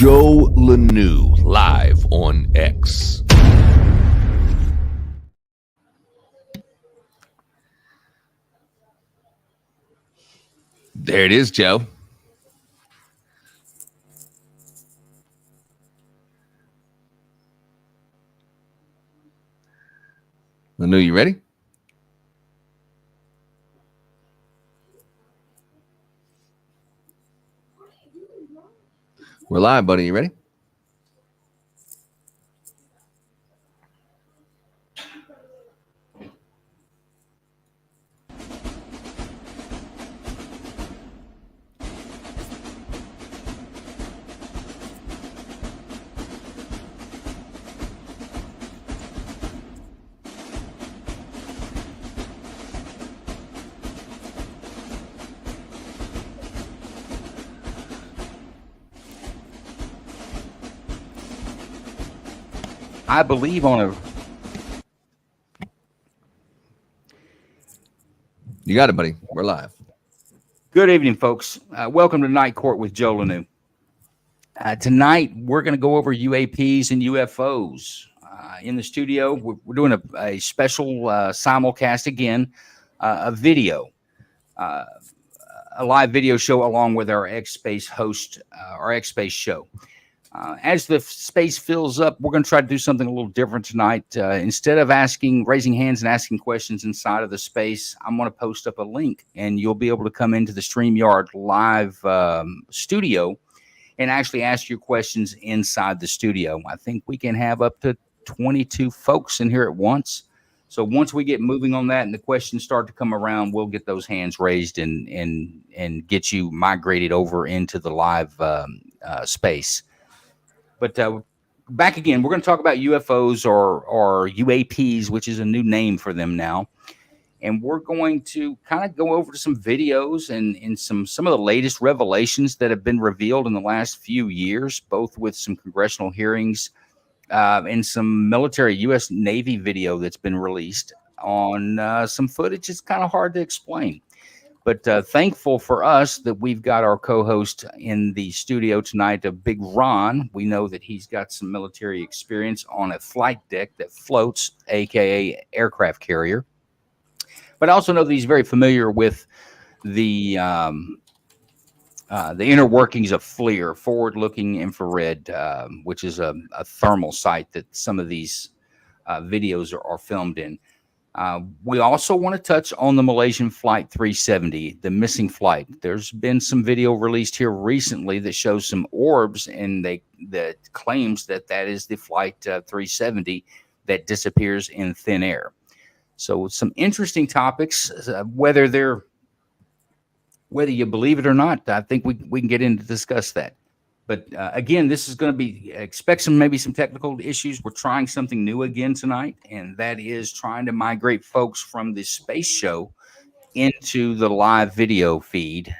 Joe Lnu live on X. There it is, Joe. Lnu, you ready? We're live, buddy. You ready? I believe on a... You got it, buddy. We're live. Good evening, folks. Welcome to Night Court with Joe Lnu. Tonight, we're going to go over UAPs and UFOs. In the studio, we're doing a special simulcast again, a video, a live video show along with our X-Space host, our X-Space show. As the space fills up, we're going to try to do something a little different tonight. Instead of raising hands and asking questions inside of the space, I'm going to post up a link, and you'll be able to come into the StreamYard live studio and actually ask your questions inside the studio. I think we can have up to 22 folks in here at once. So once we get moving on that and the questions start to come around, we'll get those hands raised and get you migrated over into the live space. But back again, we're going to talk about UFOs or UAPs, which is a new name for them now. And we're going to kind of go over some videos and some of the latest revelations that have been revealed in the last few years, both with some congressional hearings and some military U.S. Navy video that's been released on some footage. It's kind of hard to explain. But thankful for us that we've got our co-host in the studio tonight, a Big Ron. We know that he's got some military experience on a flight deck that floats, aka aircraft carrier. But I also know that he's very familiar with the inner workings of FLIR, forward-looking infrared, which is a thermal site that some of these videos are filmed in. We also want to touch on the Malaysian Flight 370, the missing flight. There's been some video released here recently that shows some orbs, and that claims that is the Flight 370 that disappears in thin air. So some interesting topics, whether you believe it or not. I think we can get in to discuss that. But again, this is going to be, expect maybe some technical issues. We're trying something new again tonight, and that is trying to migrate folks from the space show into the live video feed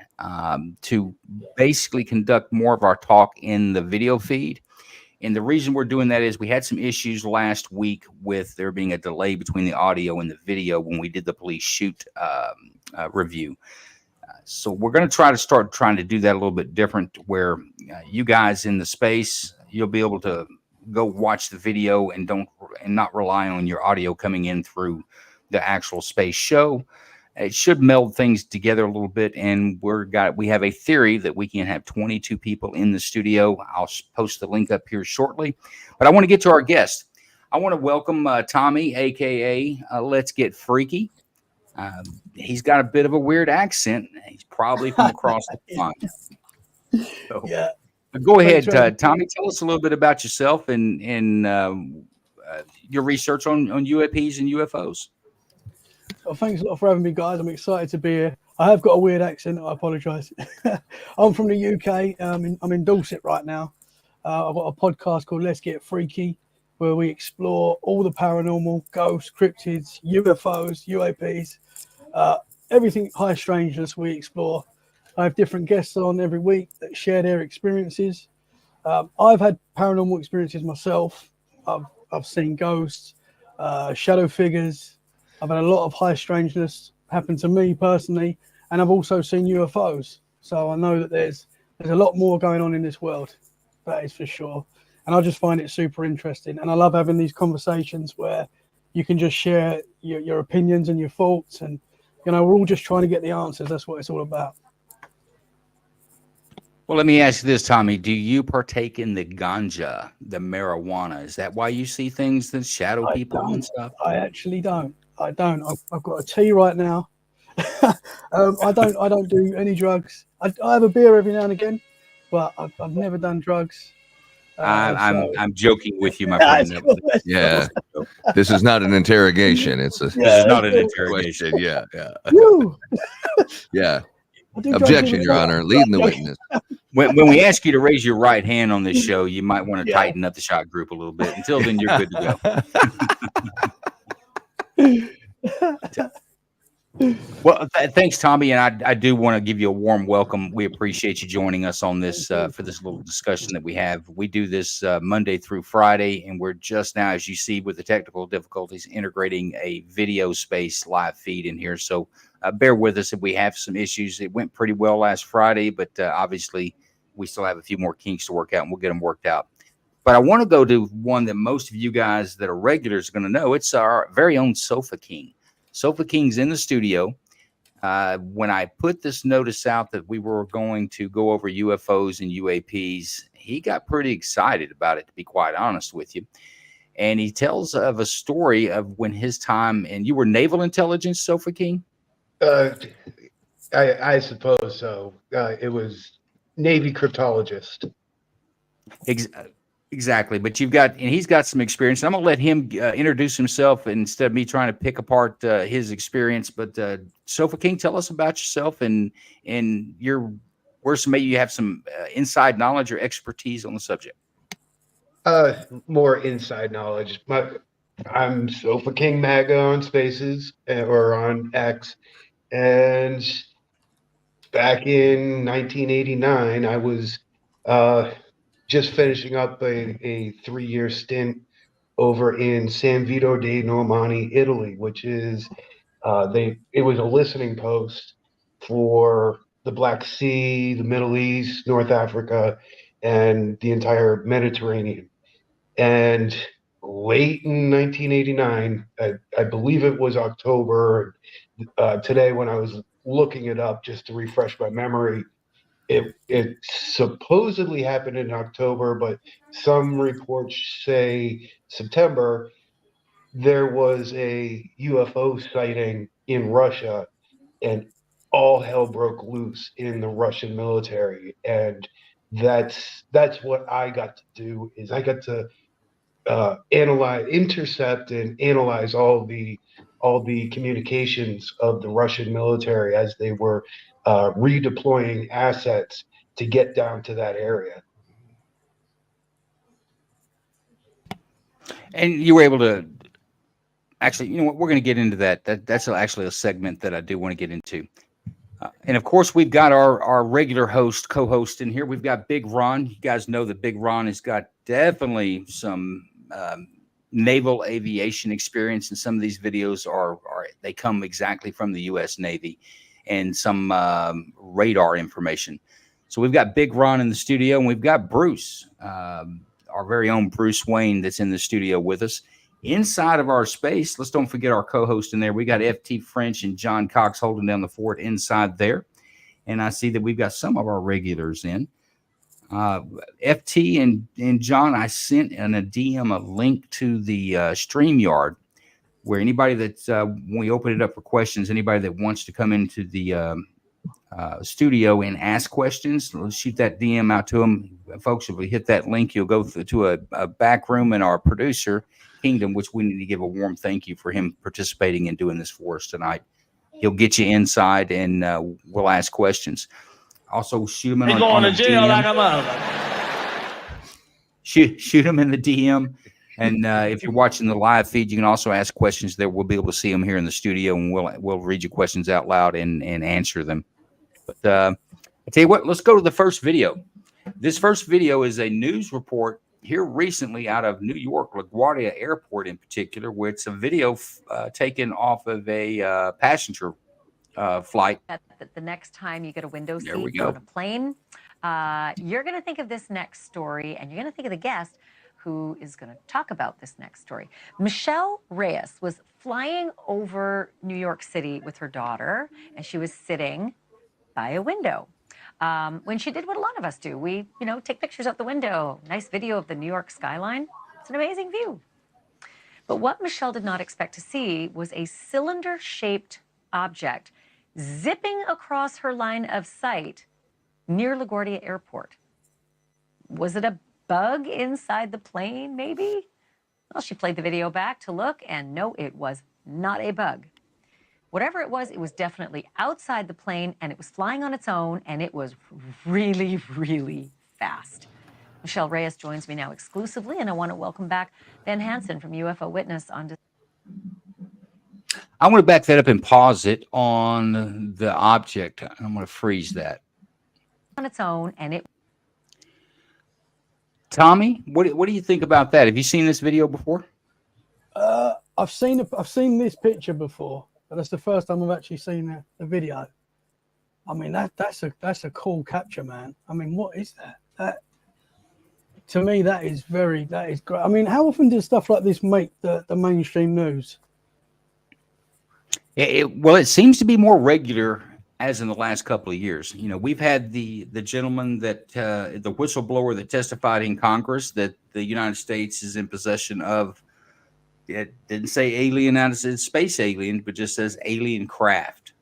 to basically conduct more of our talk in the video feed. And the reason we're doing that is we had some issues last week with there being a delay between the audio and the video when we did the police shoot review. So we're going to start trying to do that a little bit different, where you guys in the space, you'll be able to go watch the video and not rely on your audio coming in through the actual space show. It should meld things together a little bit, and we have a theory that we can have 22 people in the studio. I'll post the link up here shortly, but I want to get to our guest. I want to welcome Tommy, aka LetsGetFreeky. He's got a bit of a weird accent. He's probably from across the pond. So, yeah. Go ahead, Tommy. Tell us a little bit about yourself and your research on UAPs and UFOs. Well, thanks a lot for having me, guys. I'm excited to be here. I have got a weird accent. I apologise. I'm from the UK. I'm in Dorset right now. I've got a podcast called LetsGetFreeky, where we explore all the paranormal, ghosts, cryptids, UFOs, UAPs, everything high strangeness we explore. I have different guests on every week that share their experiences. I've had paranormal experiences myself. I've seen ghosts, shadow figures. I've had a lot of high strangeness happen to me personally, and I've also seen UFOs. So I know that there's a lot more going on in this world. That is for sure. And I just find it super interesting. And I love having these conversations where you can just share your opinions and your thoughts. And, you know, we're all just trying to get the answers. That's what it's all about. Well, let me ask you this, Tommy. Do you partake in the ganja, the marijuana? Is that why you see things that shadow people and stuff? I actually don't. I don't. I've got a tea right now. I don't do any drugs. I have a beer every now and again, but I've never done drugs. I'm joking with you, my friend. Yeah, this is not an interrogation. This is not an interrogation. question. Yeah, yeah, Woo! yeah. I do Objection, drugs Your Honor. Leading the witness. When we ask you to raise your right hand on this show, you might want to tighten up the shot group a little bit. Until then, you're good to go. Well, thanks, Tommy, and I do want to give you a warm welcome. We appreciate you joining us on this for this little discussion that we have. We do this Monday through Friday, and we're just now, as you see, with the technical difficulties, integrating a video space live feed in here. So bear with us if we have some issues. It went pretty well last Friday, but obviously we still have a few more kinks to work out, and we'll get them worked out. But I want to go to one that most of you guys that are regulars are going to know. It's our very own Sofa King. Sofa King's in the studio. When I put this notice out that we were going to go over UFOs and UAPs, he got pretty excited about it, to be quite honest with you. And he tells of a story of when his time, and you were naval intelligence, Sofa King? I suppose so. It was Navy cryptologist. Exactly, but he's got some experience. I'm gonna let him introduce himself instead of me trying to pick apart his experience. But Sofa King, tell us about yourself and maybe you have some inside knowledge or expertise on the subject. More inside knowledge. I'm Sofa King MAGA on Spaces or on X, and back in 1989, I was just finishing up a 3-year stint over in San Vito dei Normanni, Italy, which is it was a listening post for the Black Sea, the Middle East, North Africa, and the entire Mediterranean. And late in 1989, I believe it was October, today when I was looking it up just to refresh my memory, it supposedly happened in October, but some reports say September. There was a UFO sighting in Russia, and all hell broke loose in the Russian military. And that's what I got to do. Is I got to intercept and analyze all the communications of the Russian military as they were redeploying assets to get down to that area. And you were able to actually, you know what, we're going to get into that. That's actually a segment that I do want to get into. And of course, we've got our regular co-host in here. We've got Big Ron. You guys know that Big Ron has got definitely some naval aviation experience, and some of these videos they come exactly from the U.S. Navy, and some radar information. So we've got Big Ron in the studio, and we've got Bruce, our very own Bruce Wayne, that's in the studio with us. Inside of our space, let's don't forget our co-host in there. We got FT French and John Cox holding down the fort inside there. And I see that we've got some of our regulars in. FT and John, I sent in a DM a link to the StreamYard, where anybody that, when we open it up for questions, anybody that wants to come into the studio and ask questions, let's shoot that DM out to them. Folks, if we hit that link, you'll go to a back room in our producer kingdom, which we need to give a warm thank you for him participating and doing this for us tonight. He'll get you inside, and we'll ask questions. Also, shoot him in on the jail DM. Like a motherfucker. Shoot him in the DM. And if you're watching the live feed, you can also ask questions there. We'll be able to see them here in the studio, and we'll read your questions out loud and answer them. But I tell you what, let's go to the first video. This first video is a news report here recently out of New York, LaGuardia Airport in particular, where it's a video taken off of a passenger flight. The next time you get a window seat we go. on a plane, You're going to think of this next story, and you're going to think of the guest who is going to talk about this next story. Michelle Reyes was flying over New York City with her daughter, and she was sitting by a window. When she did what a lot of us do, we, take pictures out the window, nice video of the New York skyline. It's an amazing view. But what Michelle did not expect to see was a cylinder-shaped object zipping across her line of sight near LaGuardia Airport. Was it a bug inside the plane, maybe? Well, she played the video back to look, and no, it was not a bug. Whatever it was definitely outside the plane, and it was flying on its own, and it was really, really fast. Michelle Reyes joins me now exclusively, and I want to welcome back Ben Hansen from UFO Witness on. I want to back that up and pause it on the object. I'm going to freeze that. On its own, and it. Tommy, what do you think about that? Have you seen this video before? I've seen this picture before, but that's the first time I've actually seen the video. I mean, that's a cool capture, man. I mean, what is that? That to me, that is great. I mean, how often does stuff like this make the mainstream news? Well, it seems to be more regular as in the last couple of years. We've had the gentleman that the whistleblower that testified in Congress that the United States is in possession of. It didn't say alien as in space alien, but just says alien craft.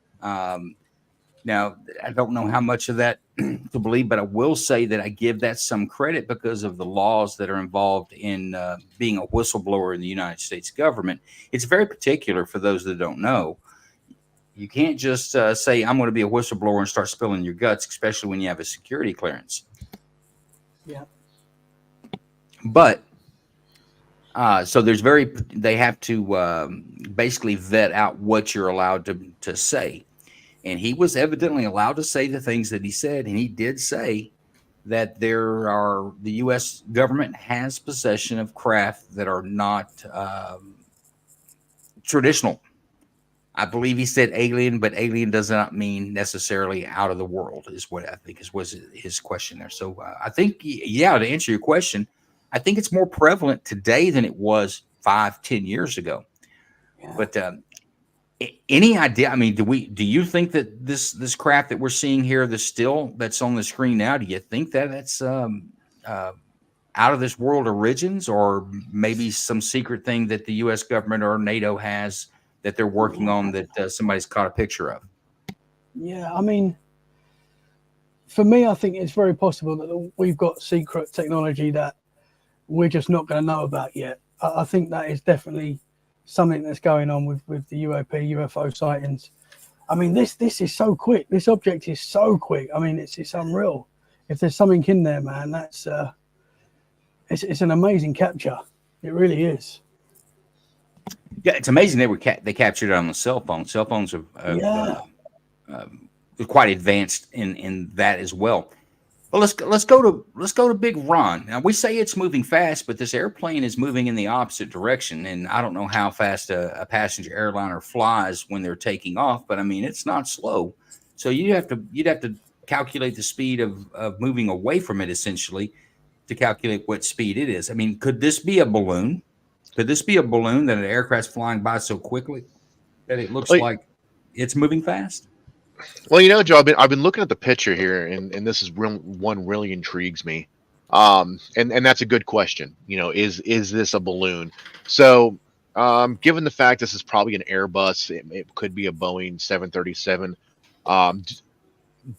Now, I don't know how much of that to believe, but I will say that I give that some credit because of the laws that are involved in being a whistleblower in the United States government. It's very particular for those that don't know. You can't just say, I'm going to be a whistleblower and start spilling your guts, especially when you have a security clearance. Yeah. But so they have to basically vet out what you're allowed to say. And he was evidently allowed to say the things that he said. And he did say that the U.S. government has possession of craft that are not traditional. I believe he said alien, but alien does not mean necessarily out of the world is what I think was his question there. So I think, to answer your question, I think it's more prevalent today than it was 5-10 years ago. Yeah. But any idea? I mean, do you think that this craft that we're seeing here, that's on the screen now, do you think that that's out of this world origins, or maybe some secret thing that the U.S. government or NATO has that they're working on that somebody's caught a picture of? Yeah, I mean, for me, I think it's very possible that we've got secret technology that we're just not going to know about yet. I think that is definitely something that's going on with the UAP, UFO sightings. I mean, this is so quick. This object is so quick. I mean, it's unreal. If there's something in there, man, that's it's an amazing capture. It really is. Yeah, it's amazing they captured it on the cell phone. Cell phones are quite advanced in that as well. Well, let's go to Big Ron. Now, we say it's moving fast, but this airplane is moving in the opposite direction, and I don't know how fast a passenger airliner flies when they're taking off, but I mean it's not slow. So you'd have to calculate the speed of moving away from it essentially to calculate what speed it is. I mean, could this be a balloon? Could this be a balloon that an aircraft's flying by so quickly that it looks like it's moving fast? Well, Joe, I've been looking at the picture here, and this is one really intrigues me. And that's a good question. Is this a balloon? So, given the fact this is probably an Airbus, it could be a Boeing 737.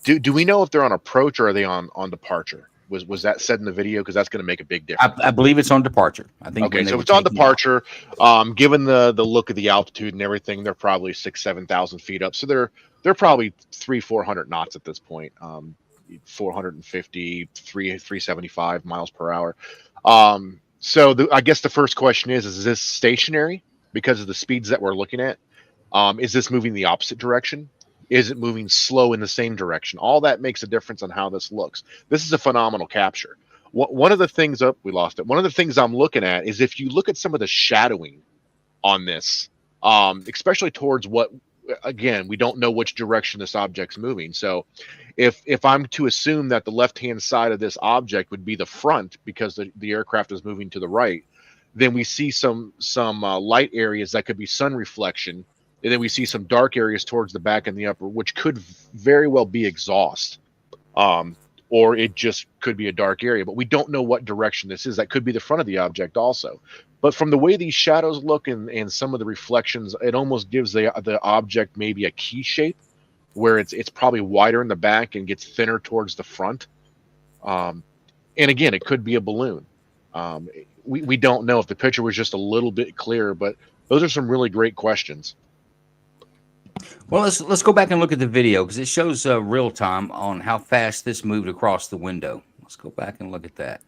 Do we know if they're on approach or are they on departure? Was that said in the video? Because that's going to make a big difference. I believe it's on departure. I think. Okay, so it's on departure. Given the look of the altitude and everything, they're probably 6,000-7,000 feet up. So they're probably 300-400 knots at this point. 450, 375 miles per hour. So I guess the first question is this stationary because of the speeds that we're looking at? Is this moving the opposite direction? Is it moving slow in the same direction? All that makes a difference on how this looks. This is a phenomenal capture. One of the things we lost it. One of the things I'm looking at is if you look at some of the shadowing on this, especially towards what again, we don't know which direction this object's moving. So if I'm to assume that the left-hand side of this object would be the front because the aircraft is moving to the right, then we see some light areas that could be sun reflection, and then we see some dark areas towards the back and the upper, which could very well be exhaust, or it just could be a dark area. But we don't know what direction this is. That could be the front of the object also. But from the way these shadows look and some of the reflections, it almost gives the object maybe a key shape, where it's probably wider in the back and gets thinner towards the front. And again, it could be a balloon. We don't know if the picture was just a little bit clearer, but those are some really great questions. Well, let's go back and look at the video because it shows real time on how fast this moved across the window. Let's go back and look at that.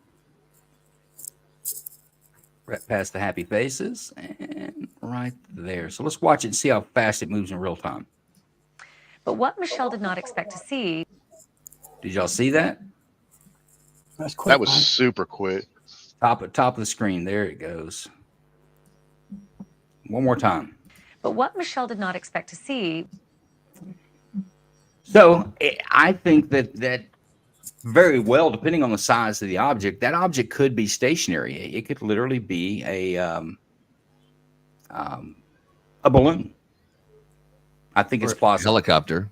Right past the happy faces and right there. So let's watch it and see how fast it moves in real time. But what Michelle did not expect to see. Did y'all see that? That's quick. That was man. super quick. Top of the screen. There it goes. One more time. But what Michelle did not expect to see. So I think that very well, depending on the size of the object, that object could be stationary. It could literally be a balloon. I think it's plausible. Helicopter.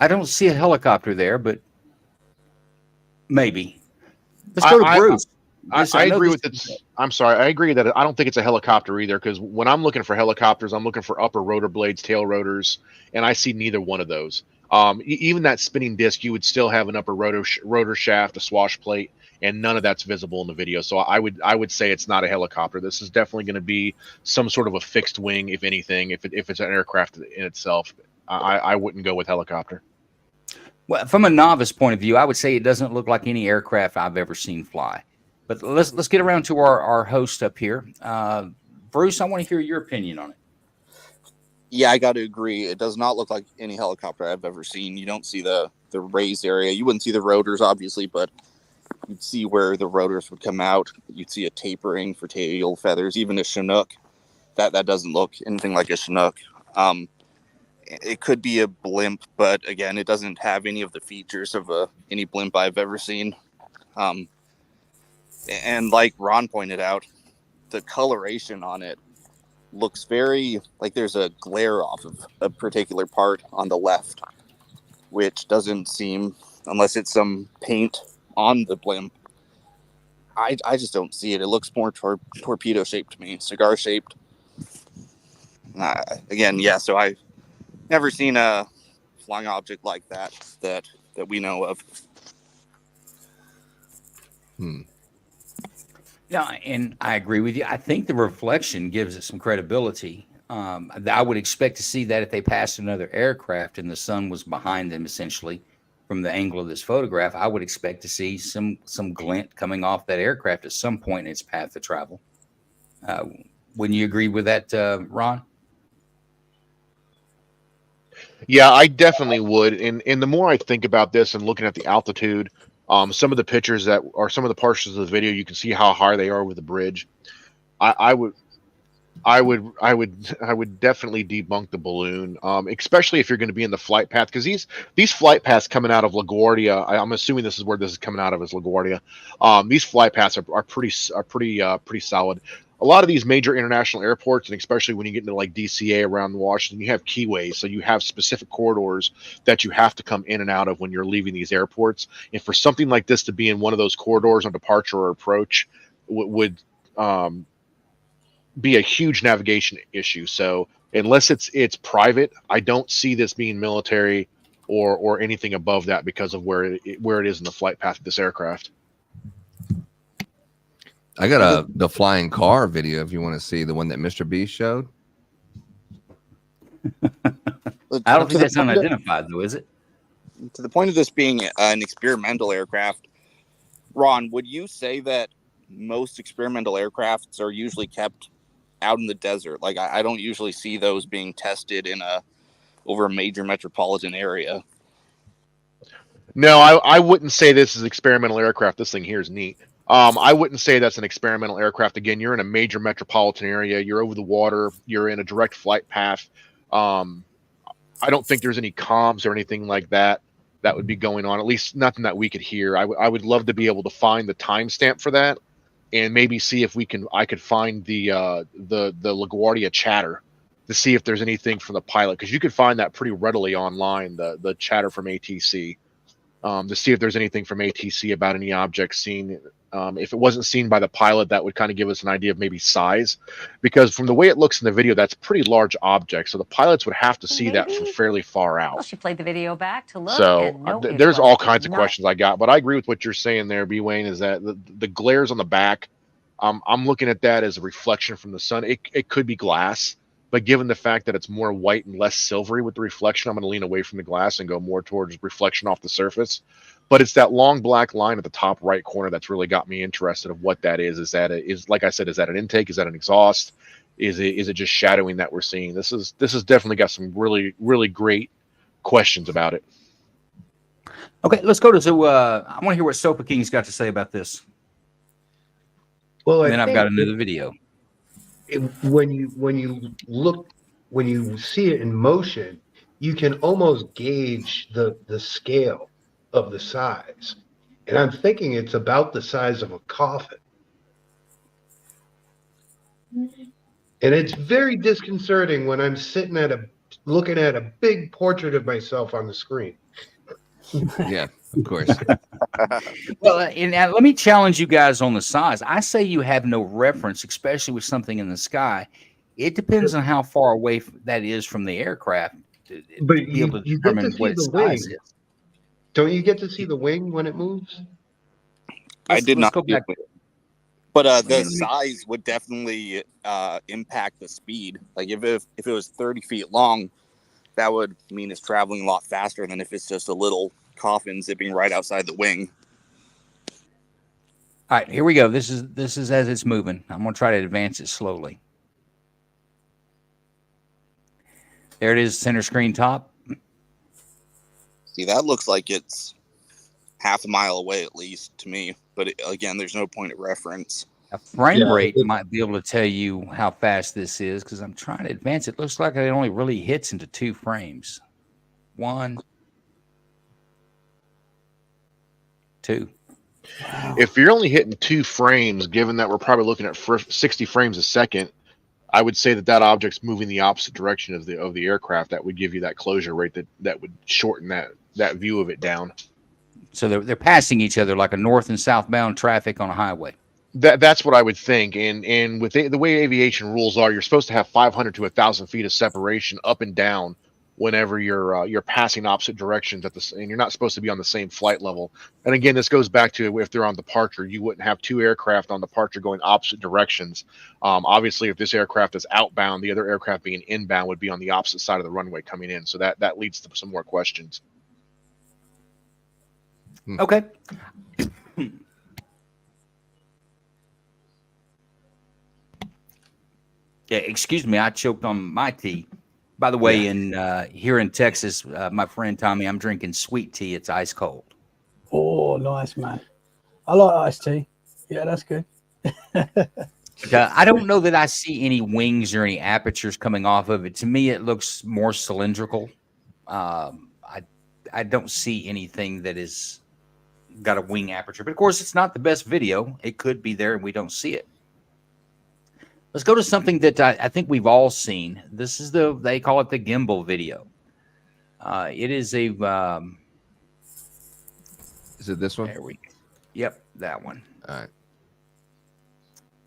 I don't see a helicopter there, but maybe. Let's go to Bruce. I agree with it. I'm sorry. I agree that I don't think it's a helicopter either, because when I'm looking for helicopters, I'm looking for upper rotor blades, tail rotors, and I see neither one of those. Even that spinning disc, you would still have an upper rotor shaft, a swash plate, and none of that's visible in the video. So I would say it's not a helicopter. This is definitely going to be some sort of a fixed wing, if anything. If it's an aircraft in itself, I wouldn't go with helicopter. Well, from a novice point of view, I would say it doesn't look like any aircraft I've ever seen fly. But let's get around to our host up here. Bruce, I want to hear your opinion on it. Yeah, I got to agree. It does not look like any helicopter I've ever seen. You don't see the raised area. You wouldn't see the rotors, obviously, but you'd see where the rotors would come out. You'd see a tapering for tail feathers, even a Chinook. That doesn't look anything like a Chinook. It could be a blimp, but again, it doesn't have any of the features of any blimp I've ever seen. And like Ron pointed out, the coloration on it looks very like there's a glare off of a particular part on the left, which doesn't seem, unless it's some paint on the blimp. I just don't see it. It looks more torpedo shaped to me, cigar shaped. Again, yeah. So I've never seen a flying object like that we know of. Yeah, and I agree with you. I think the reflection gives it some credibility. I would expect to see that if they passed another aircraft and the sun was behind them, essentially, from the angle of this photograph, I would expect to see some glint coming off that aircraft at some point in its path of travel. Wouldn't you agree with that, Ron? Yeah, I definitely would. And the more I think about this and looking at the altitude, some of the pictures that are some of the portions of the video, you can see how high they are with the bridge. I would definitely debunk the balloon, especially if you're going to be in the flight path, because these flight paths coming out of LaGuardia, I'm assuming this is where this is coming out of, is LaGuardia. These flight paths are pretty solid. A lot of these major international airports, and especially when you get into like DCA around Washington, you have keyways. So you have specific corridors that you have to come in and out of when you're leaving these airports. And for something like this to be in one of those corridors on departure or approach would be a huge navigation issue. So unless it's private, I don't see this being military or anything above that because of where it is in the flight path of this aircraft. I got the flying car video if you want to see the one that Mr. B showed. I don't think that's unidentified, though, is it? To the point of this being an experimental aircraft, Ron, would you say that most experimental aircrafts are usually kept out in the desert? Like, I don't usually see those being tested over a major metropolitan area. No, I wouldn't say this is experimental aircraft. This thing here is neat. I wouldn't say that's an experimental aircraft. Again, you're in a major metropolitan area. You're over the water. You're in a direct flight path. I don't think there's any comms or anything like that would be going on. At least nothing that we could hear. I would love to be able to find the timestamp for that, and maybe see if I could find the LaGuardia chatter to see if there's anything from the pilot, because you could find that pretty readily online. The chatter from ATC, to see if there's anything from ATC about any object seen. If it wasn't seen by the pilot, that would kind of give us an idea of maybe size, because from the way it looks in the video, that's a pretty large object. So the pilots would have to see that from fairly far Well, out. she played the video back to look. So and no, it there's was all kinds of not. questions I got, but I agree with what you're saying there, B. Wayne, is that the glares on the back, I'm looking at that as a reflection from the sun. It could be glass, but given the fact that it's more white and less silvery with the reflection, I'm going to lean away from the glass and go more towards reflection off the surface. But it's that long black line at the top right corner that's really got me interested of what that is. Is that like I said, is that an intake? Is that an exhaust? Is it just shadowing that we're seeing? This has definitely got some really, really great questions about it. Okay, let's go to I want to hear what Sofa King's got to say about this. Well, And then I've got another video. When you see it in motion, you can almost gauge the scale of the size. And I'm thinking it's about the size of a coffin. And it's very disconcerting when I'm sitting looking at a big portrait of myself on the screen. Yeah, of course. Well, and let me challenge you guys on the size. I say you have no reference, especially with something in the sky. It depends on how far away that is from the aircraft to But be able to you get determine to what see its the wing. size is. Don't you get to see the wing when it moves? I did not. Go back. But the size would definitely impact the speed. Like if it was 30 feet long, that would mean it's traveling a lot faster than if it's just a little coffin zipping right outside the wing. All right, here we go. This is as it's moving. I'm going to try to advance it slowly. There it is, center screen top. See, that looks like it's half a mile away at least to me. But again, there's no point of reference. A frame rate might be able to tell you how fast this is because I'm trying to advance it. Looks like it only really hits into 2 frames. 1, 2. If you're only hitting 2 frames, given that we're probably looking at 60 frames a second, I would say that object's moving the opposite direction of the aircraft. That would give you that closure rate that would shorten that view of it down. So they're passing each other like a north and southbound traffic on a highway. That's what I would think. And with the way aviation rules are, you're supposed to have 500 to 1,000 feet of separation up and down whenever you're passing opposite directions and you're not supposed to be on the same flight level. And again, this goes back to if they're on departure, you wouldn't have 2 aircraft on departure going opposite directions. Obviously, if this aircraft is outbound, the other aircraft being inbound would be on the opposite side of the runway coming in. So that leads to some more questions. Okay. Yeah, excuse me, I choked on my tea. By the way, here in Texas, my friend Tommy, I'm drinking sweet tea. It's ice cold. Oh, nice, man. I like iced tea. Yeah, that's good. I don't know that I see any wings or any apertures coming off of it. To me, it looks more cylindrical. I don't see anything that is got a wing aperture. But of course, it's not the best video. It could be there and we don't see it. Let's go to something that I think we've all seen. This is they call it the gimbal video. It is a. Is it this one? There we go. Yep, that one. All right.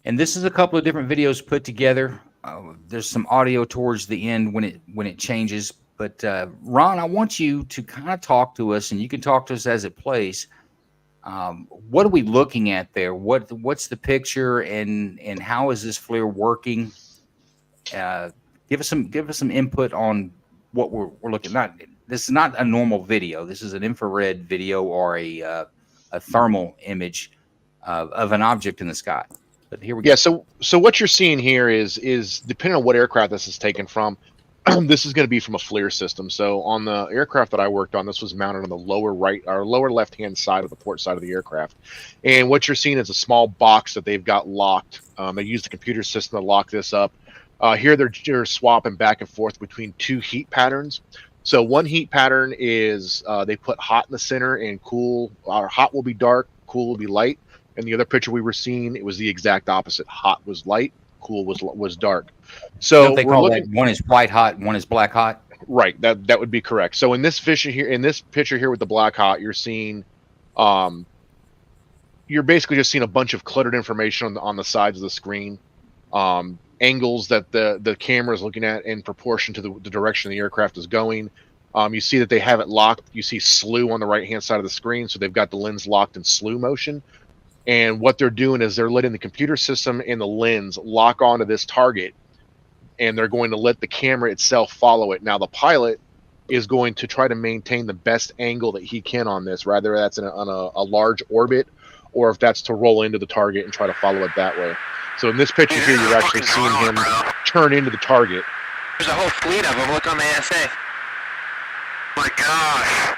And this is a couple of different videos put together. There's some audio towards the end when it changes. But Ron, I want you to kind of talk to us, and you can talk to us as it plays. What are we looking at there? What's the picture, and how is this FLIR working? Give us some input on what we're looking at. This is not a normal video. This is an infrared video or a thermal image of an object in the sky. But here we go. Yeah. So what you're seeing here is depending on what aircraft this is taken from. this is going to be from a FLIR system. So on the aircraft that I worked on, this was mounted on the lower right or lower left-hand side of the port side of the aircraft. And what you're seeing is a small box that they've got locked. They use the computer system to lock this up. Here they're swapping back and forth between two heat patterns. So one heat pattern is they put hot in the center and cool, or hot will be dark, cool will be light. And the other picture we were seeing, it was the exact opposite. Hot was light, cool was dark. So Don't they call that one is white hot, one is black hot? Right, that would be correct. So in this picture here with the black hot, you're seeing, you're basically just seeing a bunch of cluttered information on the sides of the screen, angles that the camera is looking at in proportion to the direction the aircraft is going. You see that they have it locked. You see slew on the right hand side of the screen, so they've got the lens locked in slew motion. And what they're doing is they're letting the computer system and the lens lock onto this target, and they're going to let the camera itself follow it. Now the pilot is going to try to maintain the best angle that he can on this, whether that's on a large orbit or if that's to roll into the target and try to follow it that way. So in this picture here, you're actually seeing him turn into the target. There's a whole fleet of them. Look on the ASA. My gosh.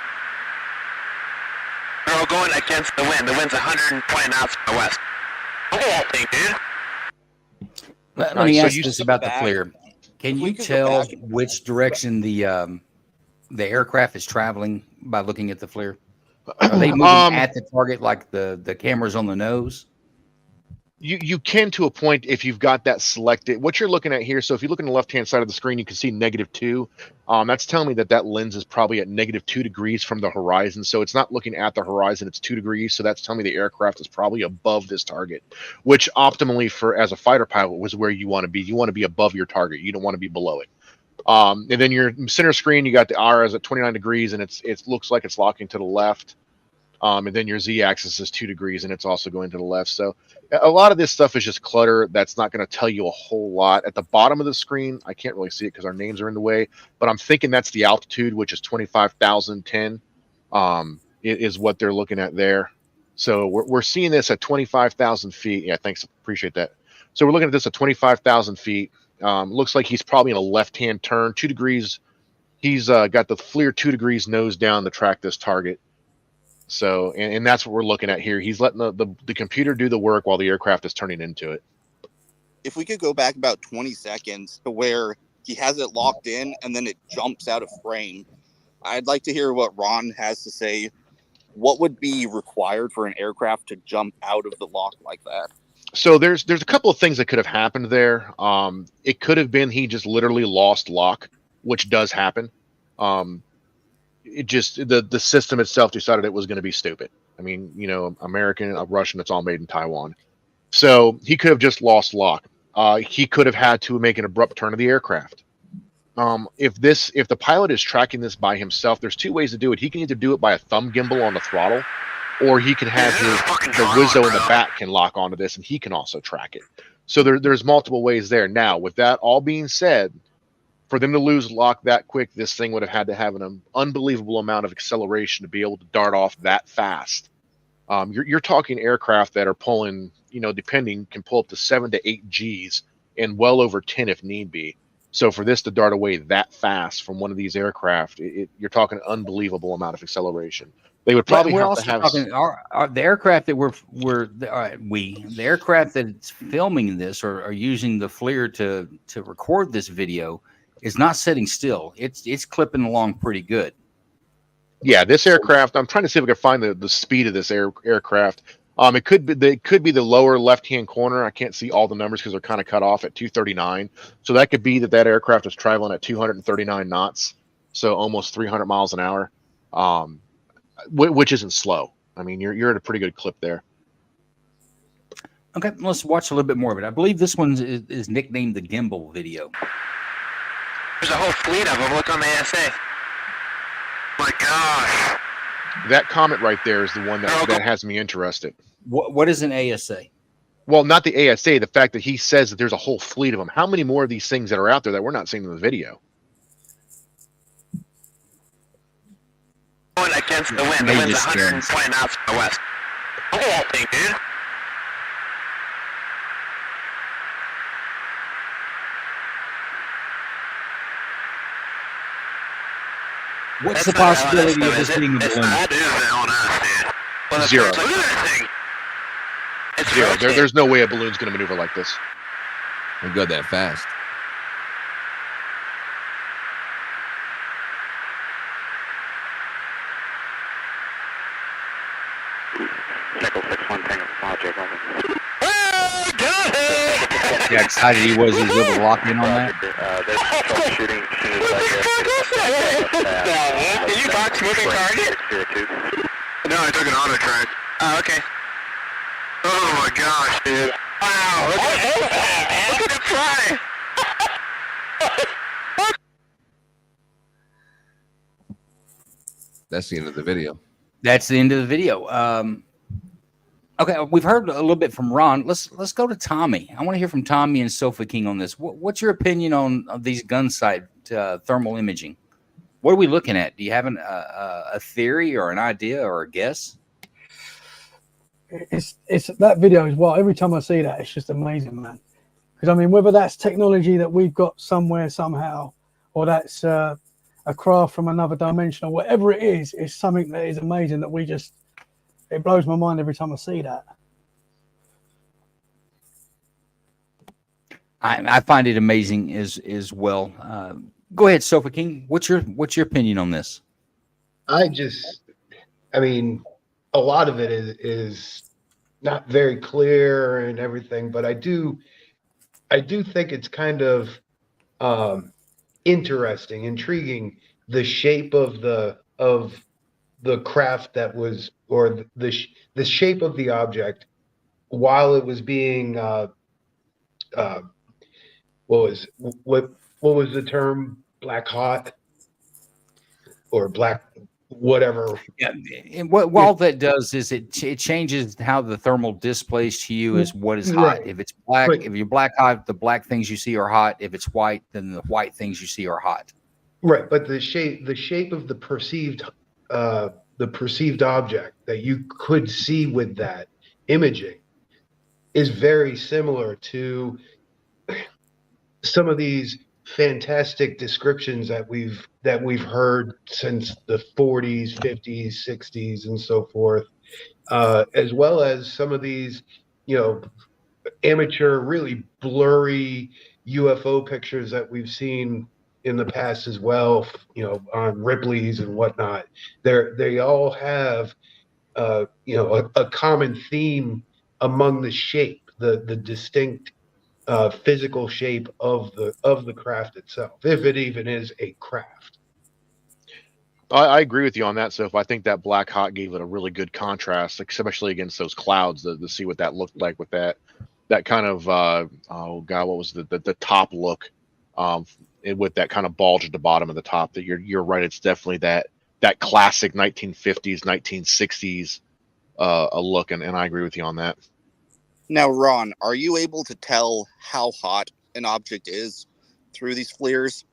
They're all going against the wind. The wind's 120 knots from the west. Look at that thing, dude. Let me so ask you this step about the back. FLIR. Can We you could go tell back and- which direction the aircraft is traveling by looking at the FLIR? Are they moving at the target like the cameras on the nose? You can to a point if you've got that selected. What you're looking at here, so if you look on the left-hand side of the screen, you can see -2. That's telling me that lens is probably at -2 degrees from the horizon. So it's not looking at the horizon, it's 2 degrees. So that's telling me the aircraft is probably above this target, which optimally as a fighter pilot was where you want to be. You want to be above your target. You don't want to be below it. And then your center screen, you got the IRS at 29 degrees, and it looks like it's locking to the left. And then your z-axis is 2 degrees, and it's also going to the left. So a lot of this stuff is just clutter. That's not going to tell you a whole lot. At the bottom of the screen, I can't really see it because our names are in the way, but I'm thinking that's the altitude, which is 25,010, is what they're looking at there. So we're seeing this at 25,000 feet. Yeah, thanks. Appreciate that. So we're looking at this at 25,000 feet. Looks like he's probably in a left-hand turn, 2 degrees. He's got the FLIR 2 degrees nose down to track this target. So, and that's what we're looking at here. He's letting the computer do the work while the aircraft is turning into it. If we could go back about 20 seconds to where he has it locked in and then it jumps out of frame, I'd like to hear what Ron has to say. What would be required for an aircraft to jump out of the lock like that? So there's a couple of things that could have happened there. It could have been he just literally lost lock, which does happen. It just the system itself decided it was going to be stupid. I mean, American, Russian, it's all made in Taiwan. So he could have just lost lock. He could have had to make an abrupt turn of the aircraft. If the pilot is tracking this by himself, there's two ways to do it. He can either do it by a thumb gimbal on the throttle, or he can have the Wizzo in the back can lock onto this, and he can also track it. So there's multiple ways there. Now, with that all being said, for them to lose lock that quick, this thing would have had to have an unbelievable amount of acceleration to be able to dart off that fast. You're talking aircraft that are pulling, depending, can pull up to 7 to 8 Gs and well over 10 if need be. So for this to dart away that fast from one of these aircraft, you're talking an unbelievable amount of acceleration. They would probably have to have the aircraft that the aircraft that's filming this or are using the FLIR to record this video is not sitting still. It's clipping along pretty good. Yeah, this aircraft, I'm trying to see if I can find the speed of this aircraft. It could be the lower left-hand corner. I can't see all the numbers because they're kind of cut off at 239. So that could be that aircraft is traveling at 239 knots, so almost 300 miles an hour, which isn't slow. I mean, you're at a pretty good clip there. Okay, let's watch a little bit more of it. I believe this one is nicknamed the gimbal video. There's a whole fleet of them. Look on the ASA. My gosh. That comment right there is the one that has me interested. What is an ASA? Well, not the ASA, the fact that he says that there's a whole fleet of them. How many more of these things that are out there that we're not seeing in the video? Going against the wind. The wind's 120 knots from the west. Look at that thing, dude. What's the possibility of this being a It's balloon? not on us, dude. Well, Zero. Look at that thing. It's Zero. rotating. There's no way a balloon's going to maneuver like this. It'll go that fast. Nickel 6-1 Tango Project. Oh, got it! Yeah, excited he was able to lock in on that. There's troubleshooting. Did you box moving target? No, I took an auto track. Oh, okay. Oh my gosh, dude. Wow, look at it fly. That's the end of the video. That's the end of the video. Okay, we've heard a little bit from Ron. Let's go to Tommy. I want to hear from Tommy and Sofa King on this. What's your opinion on these gun sight thermal imaging? What are we looking at? Do you have a theory or an idea or a guess? It's that video as well. Every time I see that, it's just amazing, man. Because I mean, whether that's technology that we've got somewhere somehow, or that's a craft from another dimension, or whatever it is, it's something that is amazing that it blows my mind every time I see that. I find it amazing as well. Go ahead, Sofa King. What's your opinion on this? I mean, a lot of it is not very clear and everything, but I do think it's kind of interesting, intriguing, the shape of the craft that was, or the shape of the object while it was being what was the term, black hot or black whatever. Yeah, and what all that does is it changes how the thermal displays to you is what is hot. Right. If it's black, Right. if you're black hot, the black things you see are hot. If it's white, then the white things you see are hot. Right, but the shape of the perceived object that you could see with that imaging is very similar to some of these fantastic descriptions that we've heard since the 40s, 50s, 60s, and so forth, as well as some of these, amateur, really blurry UFO pictures that we've seen in the past as well, on Ripley's and whatnot. They all have, a common theme among the shape, the distinct physical shape of the craft itself, if it even is a craft. I agree with you on that. So if I think that black hot gave it a really good contrast, especially against those clouds, to see what that looked like with that kind of oh god, what was the top look, with that kind of bulge at the bottom of the top. That you're right. It's definitely that classic 1950s, 1960s a look, and I agree with you on that. Now, Ron, are you able to tell how hot an object is through these flares?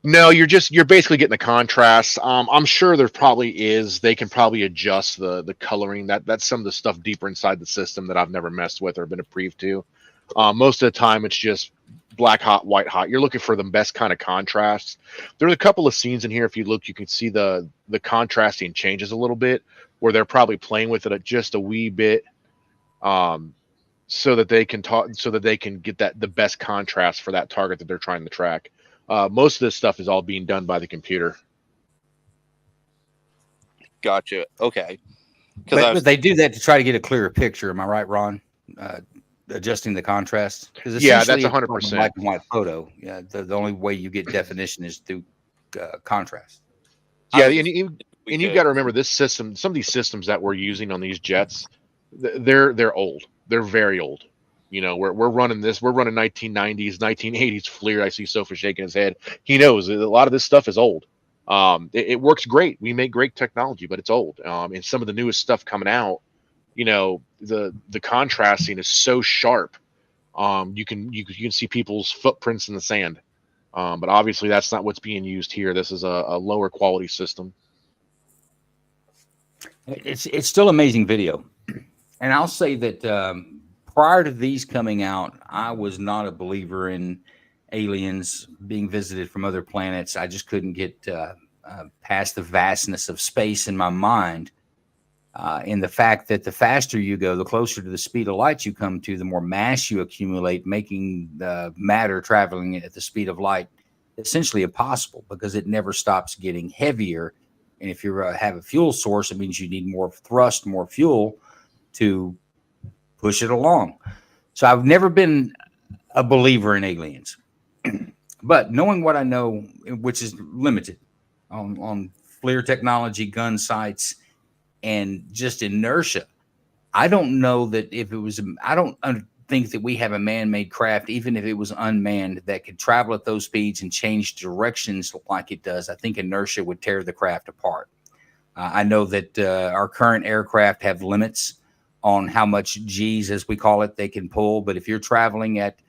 No, you're basically getting the contrast. I'm sure there probably is. They can probably adjust the coloring. That's some of the stuff deeper inside the system that I've never messed with or been approved to. Most of the time, it's just black hot, white hot. You're looking for the best kind of contrasts. There's a couple of scenes in here. If you look, you can see the contrasting changes a little bit, where they're probably playing with it just a wee bit, so that they can get the best contrast for that target that they're trying to track. Most of this stuff is all being done by the computer. Gotcha. Okay. But they do that to try to get a clearer picture. Am I right, Ron? Adjusting the contrast. Yeah, that's essentially 100%. Black and white photo. Yeah, the only way you get definition is through contrast. Yeah, and you've got to remember this system. Some of these systems that we're using on these jets, they're old. They're very old. We're running this. We're running 1990s, 1980s FLIR. I see Sofa shaking his head. He knows a lot of this stuff is old. It works great. We make great technology, but it's old. And some of the newest stuff coming out, the contrasting is so sharp. You can see people's footprints in the sand. But obviously that's not what's being used here. This is a lower quality system. It's still amazing video. And I'll say that prior to these coming out, I was not a believer in aliens being visited from other planets. I just couldn't get past the vastness of space in my mind. In the fact that the faster you go, the closer to the speed of light you come to, the more mass you accumulate, making the matter traveling at the speed of light essentially impossible, because it never stops getting heavier. And if you have a fuel source, it means you need more thrust, more fuel to push it along. So I've never been a believer in aliens, but knowing what I know, which is limited on FLIR technology, gun sights, and just inertia, I don't know that if it was, I don't think that we have a man-made craft, even if it was unmanned, that could travel at those speeds and change directions like it does. I think inertia would tear the craft apart. I know that our current aircraft have limits on how much G's, as we call it, they can pull. But if you're traveling at,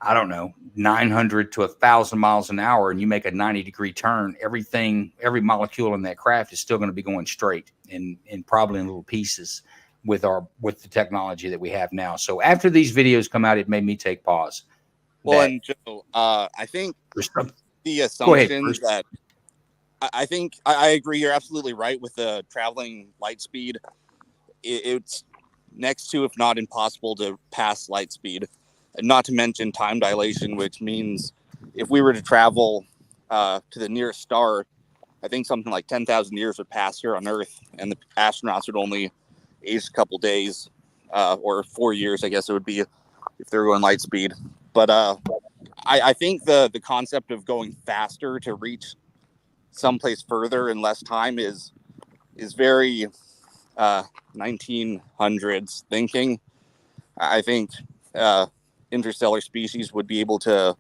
I don't know, 900 to 1,000 miles an hour, and you make a 90-degree turn, every molecule in that craft is still going to be going straight, and probably in little pieces with the technology that we have now. So after these videos come out, it made me take pause. Well, and Joe, I think the assumption that I think I agree. You're absolutely right with the traveling light speed. It's next to, if not impossible, to pass light speed. And not to mention time dilation, which means if we were to travel to the nearest star, I think something like 10,000 years would pass here on Earth, and the astronauts would only age a couple days, or 4 years, I guess it would be, if they're going light speed. But I think the concept of going faster to reach someplace further in less time is very 1900s thinking. I think interstellar species would be able to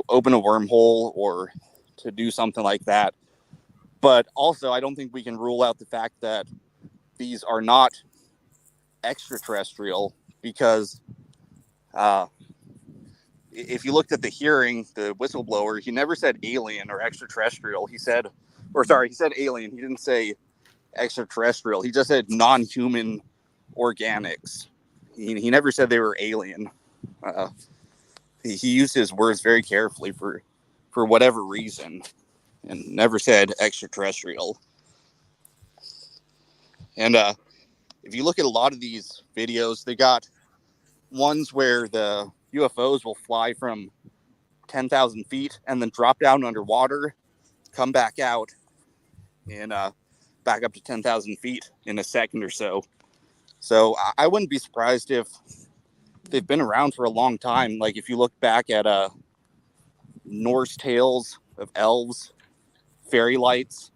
open a wormhole or to do something like that. But also, I don't think we can rule out the fact that these are not extraterrestrial, because if you looked at the hearing, the whistleblower, he never said alien or extraterrestrial. He said alien. He didn't say extraterrestrial. He just said non-human organics. He never said they were alien. He used his words very carefully for whatever reason, and never said extraterrestrial. And if you look at a lot of these videos, they got ones where the UFOs will fly from 10,000 feet and then drop down underwater, come back out, and back up to 10,000 feet in a second or so. So I wouldn't be surprised if they've been around for a long time. Like if you look back at Norse tales of elves, fairy lights,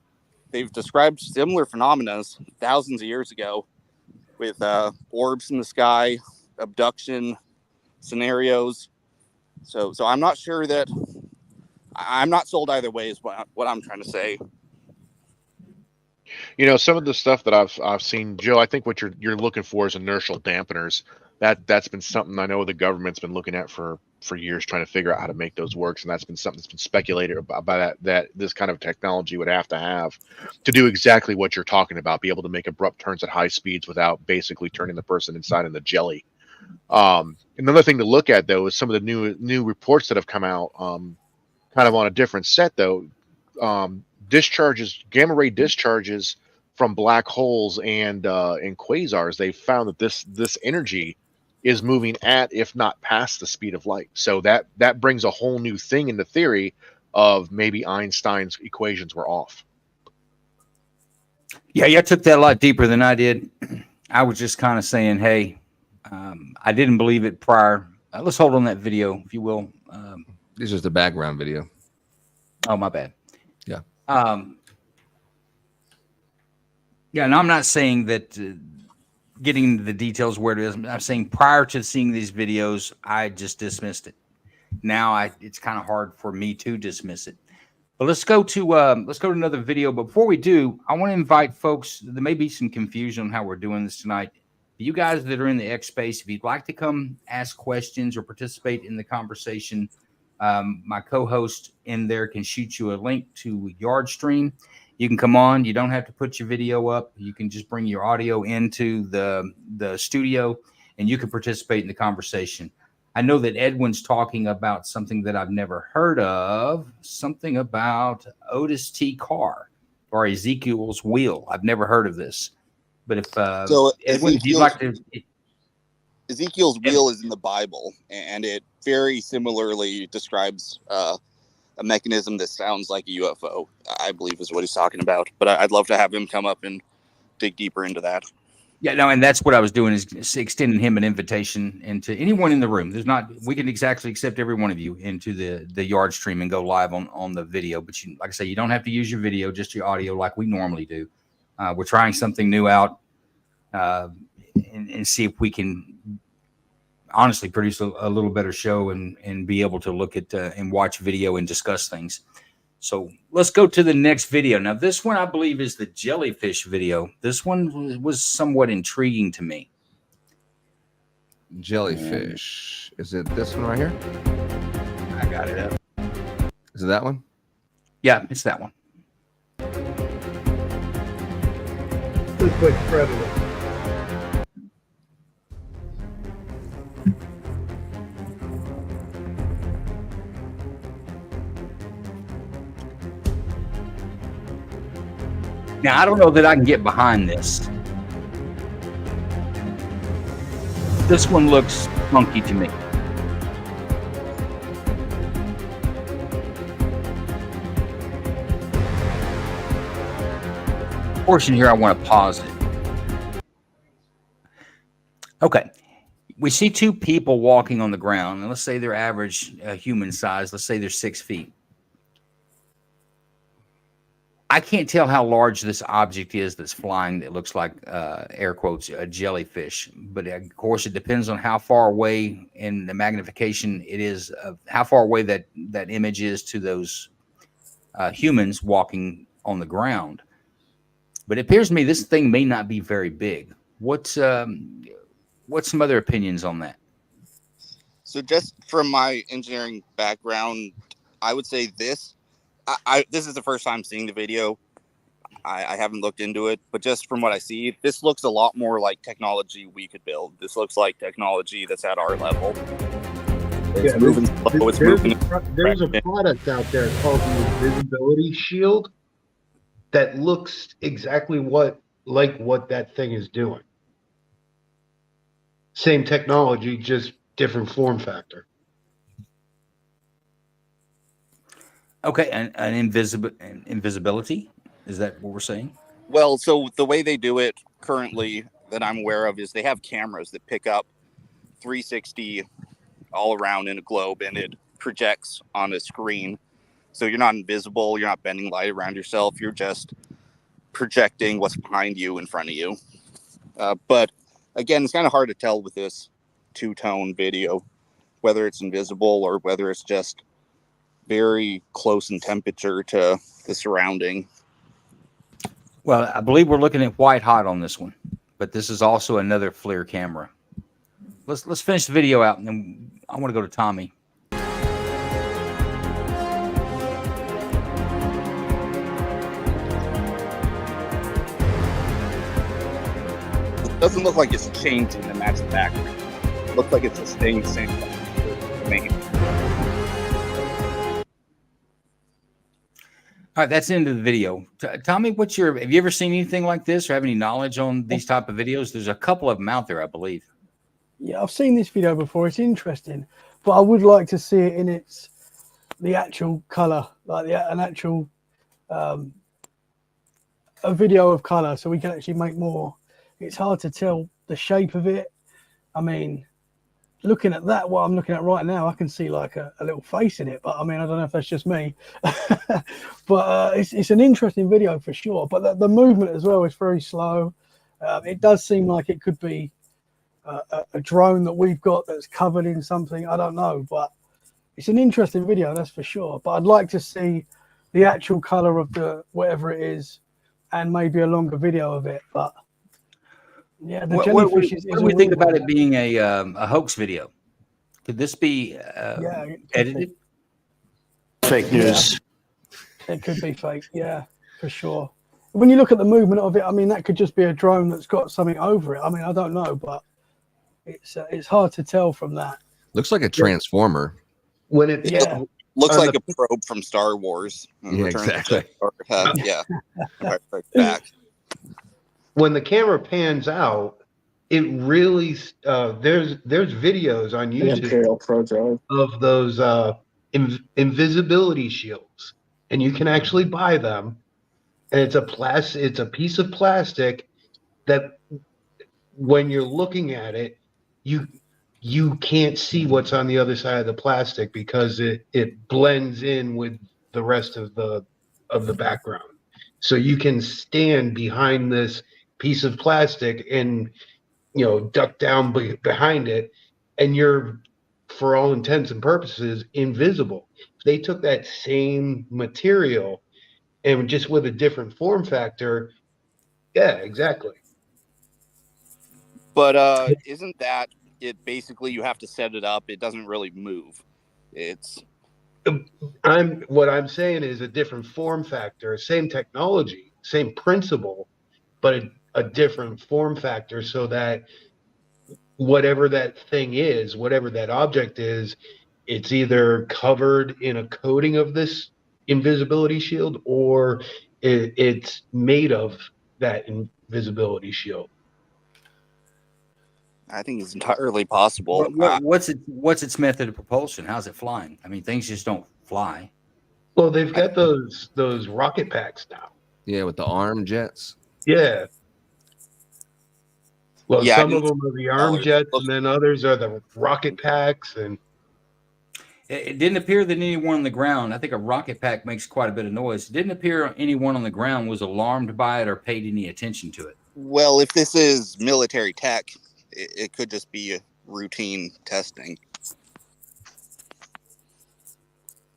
they've described similar phenomena thousands of years ago with orbs in the sky, abduction scenarios. So I'm not sure that I'm not sold either way is what I'm trying to say. You know, some of the stuff that I've seen, Joe, I think what you're looking for is inertial dampeners. That's been something I know the government's been looking at for years, trying to figure out how to make those work. And that's been something that's been speculated about that this kind of technology would have to do exactly what you're talking about, be able to make abrupt turns at high speeds without basically turning the person inside in the jelly. Another thing to look at, though, is some of the new reports that have come out, kind of on a different set, though. Gamma ray discharges from black holes and quasars. They found that this energy is moving at, if not past, the speed of light. So that brings a whole new thing into theory of maybe Einstein's equations were off. Yeah, you took that a lot deeper than I did. I was just kind of saying, hey, I didn't believe it prior. Let's hold on that video, if you will. This is the background video. Oh, my bad. Yeah. Yeah, and I'm not saying that getting into the details where it is. I'm saying prior to seeing these videos, I just dismissed it. Now it's kind of hard for me to dismiss it. But let's go to another video. But before we do, I want to invite folks. There may be some confusion on how we're doing this tonight. You guys that are in the X space, if you'd like to come ask questions or participate in the conversation, my co-host in there can shoot you a link to Yardstream. You can come on. You don't have to put your video up. You can just bring your audio into the studio, and you can participate in the conversation. I know that Edwin's talking about something that I've never heard of, something about Otis T. Carr or Ezekiel's wheel. I've never heard of this. But if So Edwin, if you'd like to, Ezekiel's wheel is in the Bible, and it very similarly describes a mechanism that sounds like a UFO, I believe is what he's talking about. But I'd love to have him come up and dig deeper into that. yeah, no, and that's what I was doing is extending him an invitation into anyone in the room. There's not, we can actually accept every one of you into the yard stream and go live on the video. But you, like I say, you don't have to use your video, just your audio like we normally do. We're trying something new out and see if we can honestly produce a little better show and be able to look at and watch video and discuss things. So let's go to the next video. Now, this one I believe is the jellyfish video. This one was somewhat intriguing to me. Jellyfish. Is it this one right here? I got it up. Is it that one? Yeah, it's that one. Looks like predator. Now, I don't know that I can get behind this. This one looks funky to me. Portion here, I want to pause it. Okay. We see two people walking on the ground, and let's say they're average human size. Let's say they're 6 feet. I can't tell how large this object is that's flying that looks like, air quotes, a jellyfish. But of course, it depends on how far away in the magnification it is, how far away that image is to those humans walking on the ground. But it appears to me this thing may not be very big. What's some other opinions on that? So just from my engineering background, I would say this. This is the first time seeing the video. I haven't looked into it, but just from what I see, this looks a lot more like technology we could build. This looks like technology that's at our level. It's moving slow. It's moving. There's a product out there called the Invisibility Shield that looks exactly like what that thing is doing. Same technology, just different form factor. Okay, an invisibility? Is that what we're saying? Well, so the way they do it currently that I'm aware of is they have cameras that pick up 360 all around in a globe, and it projects on a screen. So you're not invisible. You're not bending light around yourself. You're just projecting what's behind you in front of you. But again, it's kind of hard to tell with this two-tone video, whether it's invisible or whether it's just very close in temperature to the surrounding. Well, I believe we're looking at white hot on this one, but this is also another FLIR camera. Let's finish the video out, and then I want to go to Tommy. It doesn't look like it's changing to match the background. It looks like it's staying the same to me. All right, that's the end of the video. Tommy, have you ever seen anything like this or have any knowledge on these type of videos? There's a couple of them out there, I believe. Yeah, I've seen this video before. It's interesting, but I would like to see it in the actual color, like an actual a video of color, so we can actually make more. It's hard to tell the shape of it. I mean, looking at that, what I'm looking at right now, I can see like a little face in it, but I mean, I don't know if that's just me. But it's an interesting video for sure. But the movement as well is very slow. It does seem like it could be a drone that we've got that's covered in something. I don't know, but it's an interesting video, that's for sure. But I'd like to see the actual color of the whatever it is, and maybe a longer video of it. But yeah, the jellyfish is. What do we think about it being a hoax video? Could this be edited? Fake news. Yeah, it could be fake. Yeah, for sure. When you look at the movement of it, I mean, that could just be a drone that's got something over it. I mean, I don't know, but it's hard to tell from that. Looks like a transformer. When it Yeah. Looks on like the- a probe from Star Wars. Yeah, exactly. Yeah. Right back. when the camera pans out, it really there's videos on The YouTube Imperial Pro Drive. of those invisibility shields, and you can actually buy them. And it's a piece of plastic that when you're looking at it, you can't see what's on the other side of the plastic because it blends in with the rest of the background. So you can stand behind this piece of plastic and duck down behind it, and you're, for all intents and purposes, invisible. They took that same material and just with a different form factor. Yeah, exactly. But isn't that it? Basically, you have to set it up. It doesn't really move. It's What I'm saying is a different form factor, same technology, same principle, but a different form factor, so that whatever that thing is, whatever that object is, it's either covered in a coating of this invisibility shield, or it's made of that invisibility shield. I think it's entirely possible. What's its method of propulsion? How's it flying? I mean, things just don't fly. Well, they've got those rocket packs now. Yeah, with the arm jets. Yeah. Well, Yeah, some of them are the arm jets, look- and then others are the rocket packs. And It didn't appear that anyone on the ground, I think a rocket pack makes quite a bit of noise. It didn't appear anyone on the ground was alarmed by it or paid any attention to it. Well, if this is military tech, it could just be a routine testing.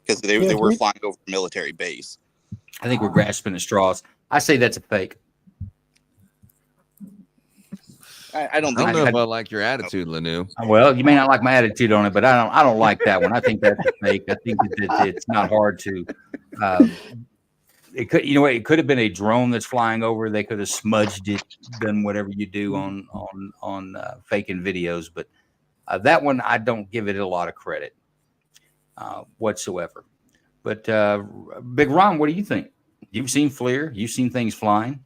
Because they were flying over a military base. I think we're grasping at straws. I say that's a fake. I don't I think don't know if I like your attitude, Lnu. Well, you may not like my attitude on it, but I don't like that one. I think that's a fake. I think that it's not hard to. It could, it could have been a drone that's flying over. They could have smudged it, done whatever you do on faking videos. But that one, I don't give it a lot of credit whatsoever. But Big Ron, what do you think? You've seen FLIR. You've seen things flying.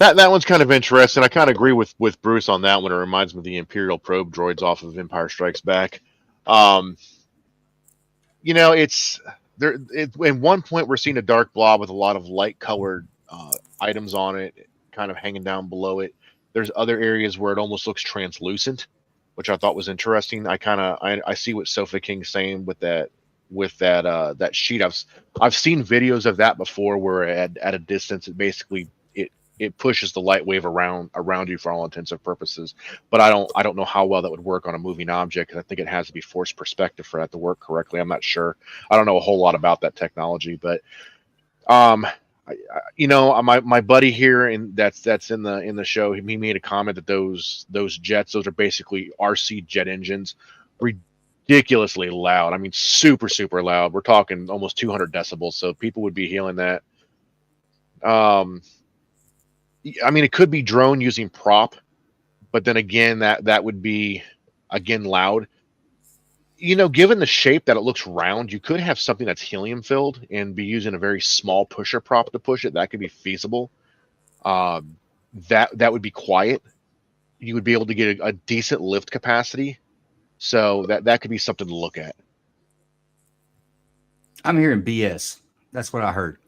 That one's kind of interesting. I kind of agree with Bruce on that one. It reminds me of the Imperial probe droids off of Empire Strikes Back. It's there. In one point, we're seeing a dark blob with a lot of light-colored items on it, kind of hanging down below it. There's other areas where it almost looks translucent, which I thought was interesting. I see what Sofa King's saying with that sheet. I've seen videos of that before, where at a distance it pushes the light wave around you for all intents and purposes. But I don't know how well that would work on a moving object, because I think it has to be forced perspective for that to work correctly. I'm not sure. I don't know a whole lot about that technology, but my buddy here, and that's in the show, he made a comment that those jets, those are basically RC jet engines, ridiculously loud. I mean, super, super loud. We're talking almost 200 decibels. So people would be hearing that. I mean, it could be drone using prop, but then again, that would be, again, loud. Given the shape that it looks round, you could have something that's helium filled and be using a very small pusher prop to push it. That could be feasible. That would be quiet. You would be able to get a decent lift capacity. So that could be something to look at. I'm hearing BS. That's what I heard.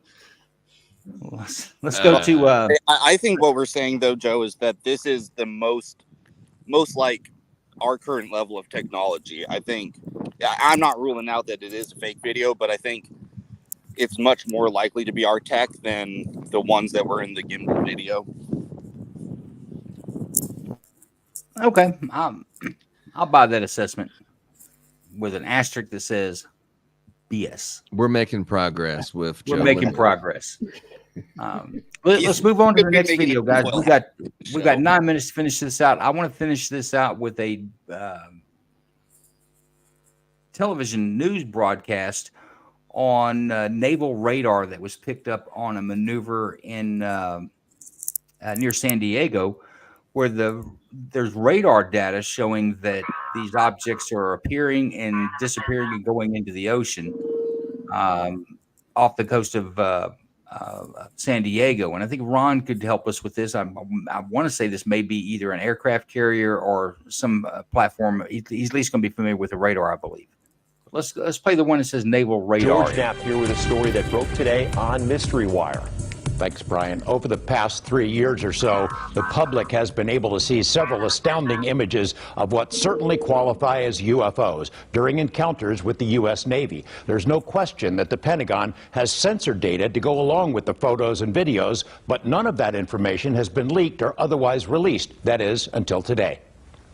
Let's go to. I think what we're saying, though, Joe, is that this is the most like our current level of technology. I think I'm not ruling out that it is a fake video, but I think it's much more likely to be our tech than the ones that were in the gimbal video. Okay, I'll buy that assessment with an asterisk that says BS. We're making progress with. We're making progress. Let's move on to the next video, guys. We got 9 minutes to finish this out. I want to finish this out with a television news broadcast on naval radar that was picked up on a maneuver in near San Diego, where there's radar data showing that these objects are appearing and disappearing and going into the ocean off the coast of San Diego. And I think Ron could help us with this. I want to say this may be either an aircraft carrier or some platform. He's at least going to be familiar with the radar, I believe. Let's play the one that says naval radar. George Knapp here with a story that broke today on Mystery Wire. Thanks, Brian. Over the past 3 years or so, the public has been able to see several astounding images of what certainly qualify as UFOs during encounters with the U.S. Navy. There's no question that the Pentagon has censored data to go along with the photos and videos, but none of that information has been leaked or otherwise released. That is, until today.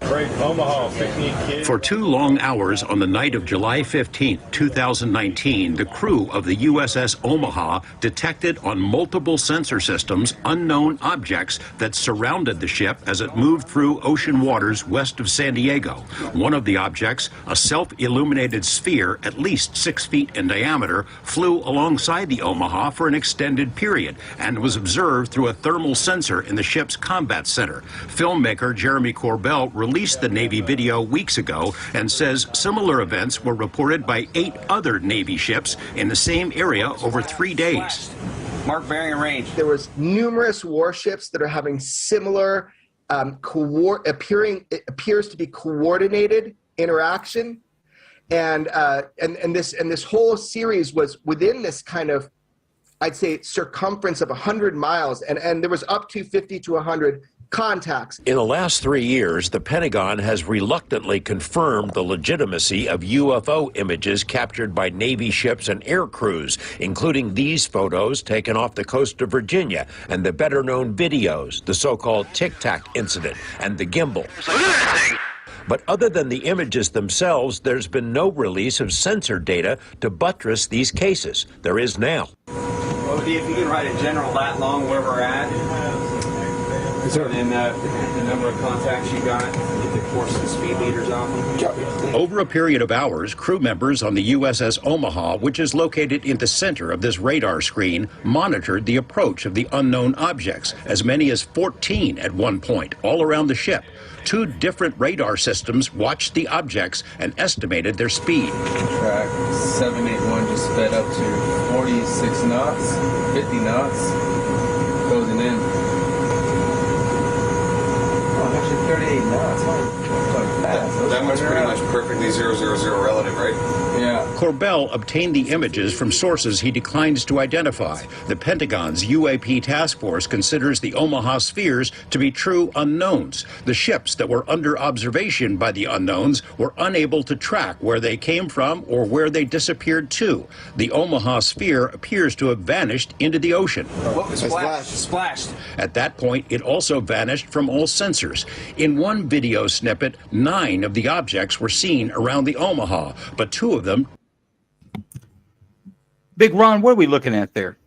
For 2 long hours on the night of July 15, 2019, the crew of the USS Omaha detected on multiple sensor systems unknown objects that surrounded the ship as it moved through ocean waters west of San Diego. One of the objects, a self-illuminated sphere at least 6 feet in diameter, flew alongside the Omaha for an extended period and was observed through a thermal sensor in the ship's combat center. Filmmaker Jeremy Corbell released the Navy video weeks ago and says similar events were reported by 8 other Navy ships in the same area over 3 days. Mark bearing and range. There was numerous warships that are having similar it appears to be coordinated interaction, and this whole series was within this kind of, I'd say, circumference of 100 miles, and there was up to 50 to 100 contacts. In the last 3 years, the Pentagon has reluctantly confirmed the legitimacy of UFO images captured by Navy ships and air crews, including these photos taken off the coast of Virginia and the better-known videos, the so-called Tic Tac incident and the gimbal. Look at that thing! But other than the images themselves, there's been no release of censored data to buttress these cases. There is now. What would be if you could write a general lat long where we're at? And then the number of contacts you got, get the course and speed meters off them. Over a period of hours, crew members on the USS Omaha, which is located in the center of this radar screen, monitored the approach of the unknown objects, as many as 14 at one point, all around the ship. 2 different radar systems watched the objects and estimated their speed. Track 781 just sped up to 46 knots, 50 knots, closing in. 38 knots. That one's pretty much perfectly 000 relative, right? Yeah. Corbell obtained the images from sources he declines to identify. The Pentagon's UAP task force considers the Omaha spheres to be true unknowns. The ships that were under observation by the unknowns were unable to track where they came from or where they disappeared to. The Omaha sphere appears to have vanished into the ocean. What was splashed? At that point, it also vanished from all sensors. In one video snippet, 9 of the objects were seen around the Omaha, but 2 of them. Big Ron, what are we looking at there?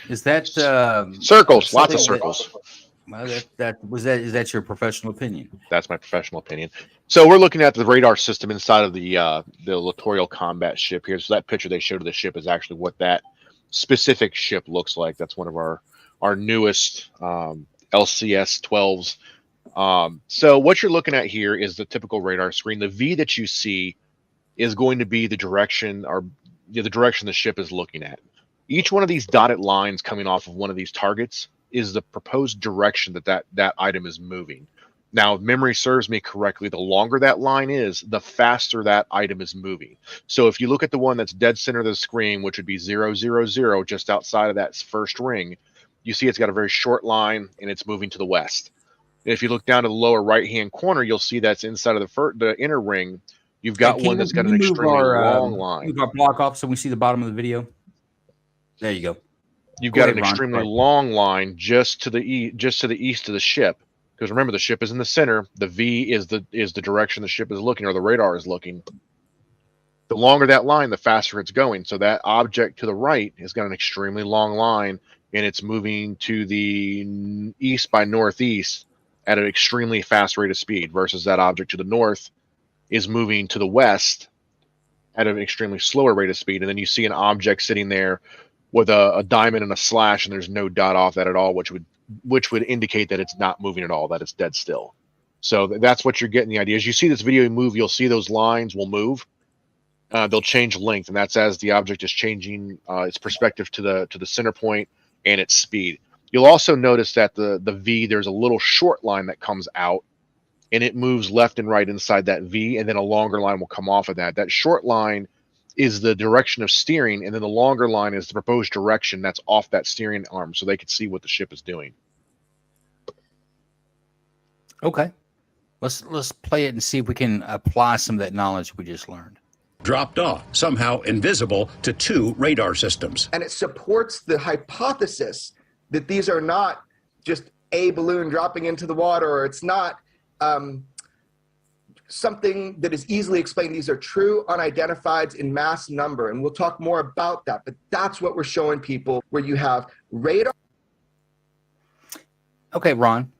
Is that circles? Lots of circles. Is that your professional opinion? That's my professional opinion. So we're looking at the radar system inside of the littoral combat ship here. So that picture they showed of the ship is actually what that specific ship looks like. That's one of our newest LCS 12s. So what you're looking at here is the typical radar screen. The V that you see is going to be the direction the direction the ship is looking at. Each one of these dotted lines coming off of one of these targets is the proposed direction that item is moving. Now, if memory serves me correctly, the longer that line is, the faster that item is moving. So if you look at the one that's dead center of the screen, which would be 000, just outside of that first ring, you see it's got a very short line and it's moving to the west. And if you look down to the lower right-hand corner, you'll see that's inside of the inner ring. You've got one that's got an extremely long line. Move our block off so we see the bottom of the video. There you go. You've got an extremely long line just to the east of the ship. Because remember, the ship is in the center. The V is the direction the ship is looking, or the radar is looking. The longer that line, the faster it's going. So that object to the right has got an extremely long line, and it's moving to the east by northeast at an extremely fast rate of speed, versus that object to the north is moving to the west at an extremely slower rate of speed. And then you see an object sitting there with a diamond and a slash, and there's no dot off that at all, which would which would indicate that it's not moving at all, that it's dead still. So that's what you're getting the idea. As you see this video move, you'll see those lines will move. They'll change length, and that's as the object is changing its perspective to the center point and its speed. You'll also notice that the V, there's a little short line that comes out, and it moves left and right inside that V, and then a longer line will come off of that. That short line is the direction of steering, and then the longer line is the proposed direction that's off that steering arm, so they can see what the ship is doing. Okay. Let's play it and see if we can apply some of that knowledge we just learned. Dropped off, somehow invisible to 2 radar systems. And it supports the hypothesis that these are not just a balloon dropping into the water, or it's not something that is easily explained. These are true unidentifieds in mass number, and we'll talk more about that. But that's what we're showing people, where you have radar. Okay, Ron.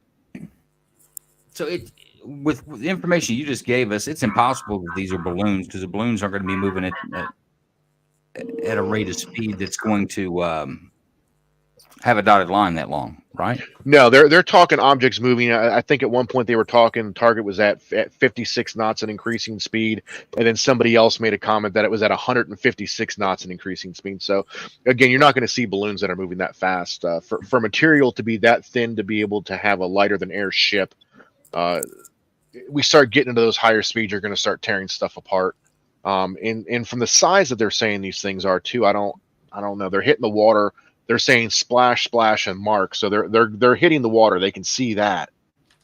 So with the information you just gave us, it's impossible that these are balloons, because the balloons aren't going to be moving at a rate of speed that's going to have a dotted line that long, right? No, they're talking objects moving. I think at one point they were talking target was at 56 knots and increasing speed, and then somebody else made a comment that it was at 156 knots and increasing speed. So again, you're not going to see balloons that are moving that fast. For material to be that thin to be able to have a lighter than air ship, we start getting into those higher speeds, you're going to start tearing stuff apart. And from the size that they're saying these things are too, I don't know. They're hitting the water. They're saying splash, splash, and mark. So they're hitting the water. They can see that.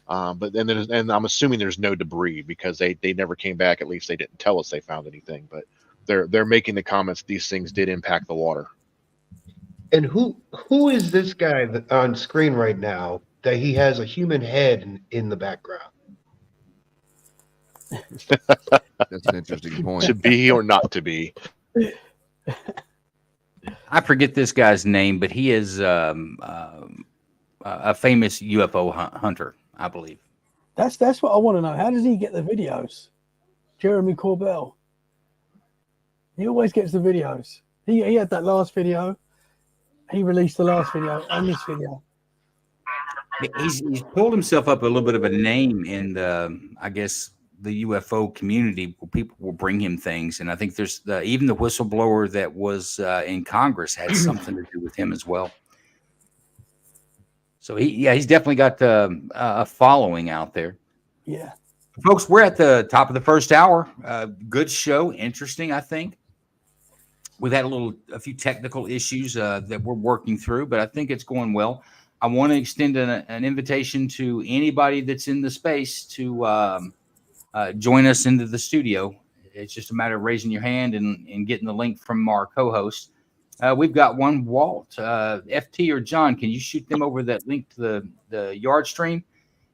But then and I'm assuming there's no debris, because they never came back. At least they didn't tell us they found anything. But they're making the comments these things did impact the water. And who is this guy on screen right now that he has a human head in the background? That's an interesting point. To be or not to be. I forget this guy's name, but he is a famous UFO hunter, I believe. That's what I want to know. How does he get the videos? Jeremy Corbell. He always gets the videos. He had that last video. He released the last video and this video. He's pulled himself up a little bit of a name in I guess, the UFO community, where people will bring him things. And I think there's even the whistleblower that was in Congress had something to do with him as well. So he's definitely got a following out there. Yeah. Folks, we're at the top of the first hour. Good show. Interesting, I think. We've had a few technical issues that we're working through, but I think it's going well. I want to extend an invitation to anybody that's in the space to join us into the studio. It's just a matter of raising your hand and getting the link from our co-host. We've got one, Walt, FT or John. Can you shoot them over that link to the yard stream?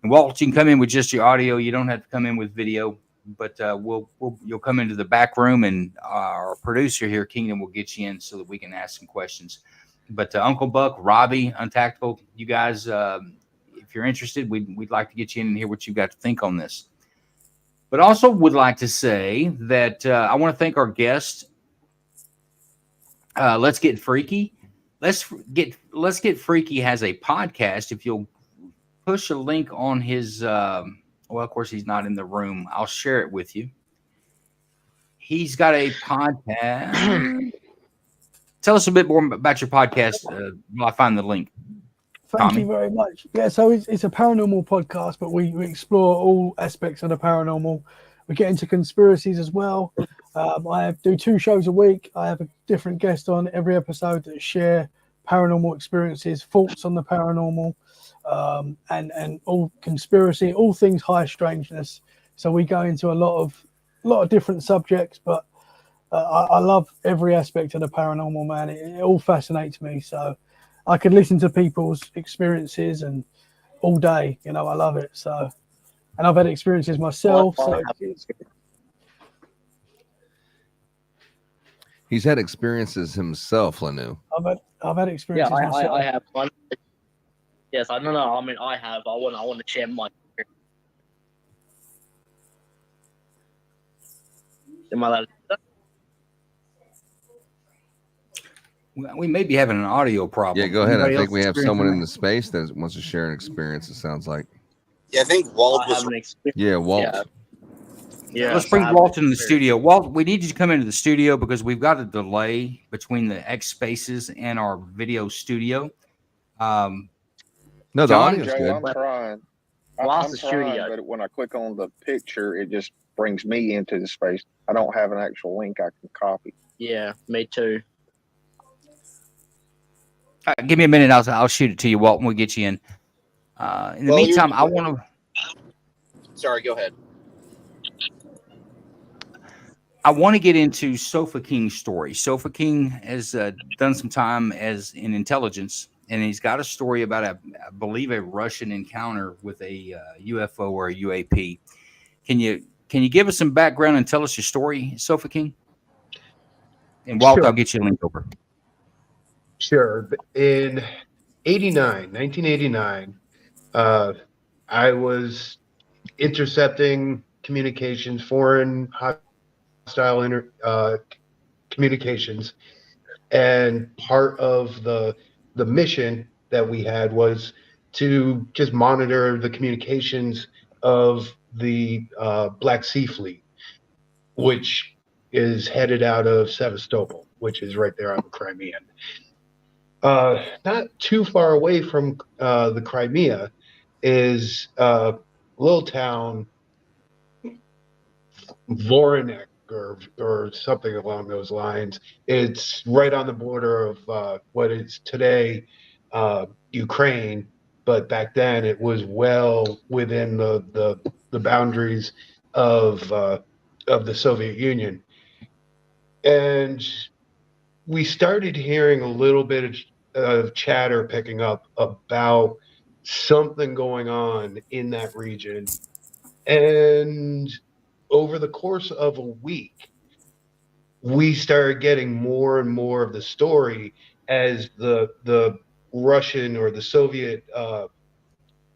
And Walt, you can come in with just your audio. You don't have to come in with video, but you'll come into the back room, and our producer here, Kingdom, will get you in so that we can ask some questions. But Uncle Buck, Robbie, Untactable, you guys, if you're interested, we'd like to get you in and hear what you've got to think on this. But also would like to say that I want to thank our guest. Let's Get Freaky. Let's Get Freaky has a podcast. If you'll push a link on his, well, of course he's not in the room. I'll share it with you. He's got a podcast. Tell us a bit more about your podcast while I find the link. Thank you very much. Yeah, so it's a paranormal podcast, but we explore all aspects of the paranormal. We get into conspiracies as well. I do 2 shows a week. I have a different guest on every episode that share paranormal experiences, thoughts on the paranormal, and all conspiracy, all things high strangeness. So we go into a lot of different subjects, but I love every aspect of the paranormal, man. It all fascinates me. So I could listen to people's experiences and all day, I love it. So, and I've had experiences myself. So he's had experiences himself, Lnu. I've had experiences myself. I have one. Yes, I don't know. I mean, I have. I want to share my. Am I allowed to do that? We may be having an audio problem. Yeah, go ahead. Anybody I think else we have experiencing someone in that? the space that wants to share an experience. It sounds like. Yeah, I think Walt was. Yeah, Walt. Yeah. Yeah, Let's so bring I have Walt an into the experience. studio. Walt, we need you to come into the studio because we've got a delay between the X spaces and our video studio. No, the John? audio's Joe, good. I'm trying. Whilst I'm the trying, studio. but when I click on the picture, it just brings me into the space. I don't have an actual link I can copy. Yeah, me too. Give me a minute. I'll shoot it to you, Walt, when we get you in. In the meantime, I want to. Sorry, go ahead. I want to get into Sofa King's story. Sofa King has done some time as in intelligence, and he's got a story about I believe, a Russian encounter with a UFO or a UAP. Can you give us some background and tell us your story, Sofa King? And Walt, Sure. I'll get you a link over. Sure. In 1989, I was intercepting communications, foreign hostile communications, and part of the mission that we had was to just monitor the communications of the Black Sea Fleet, which is headed out of Sevastopol, which is right there on the Crimean. Not too far away from the Crimea is a little town, Voronek or something along those lines. It's right on the border of what is today Ukraine, but back then it was well within the boundaries of the Soviet Union. And we started hearing a little bit of chatter picking up about something going on in that region. And over the course of a week, we started getting more and more of the story as the Russian or the Soviet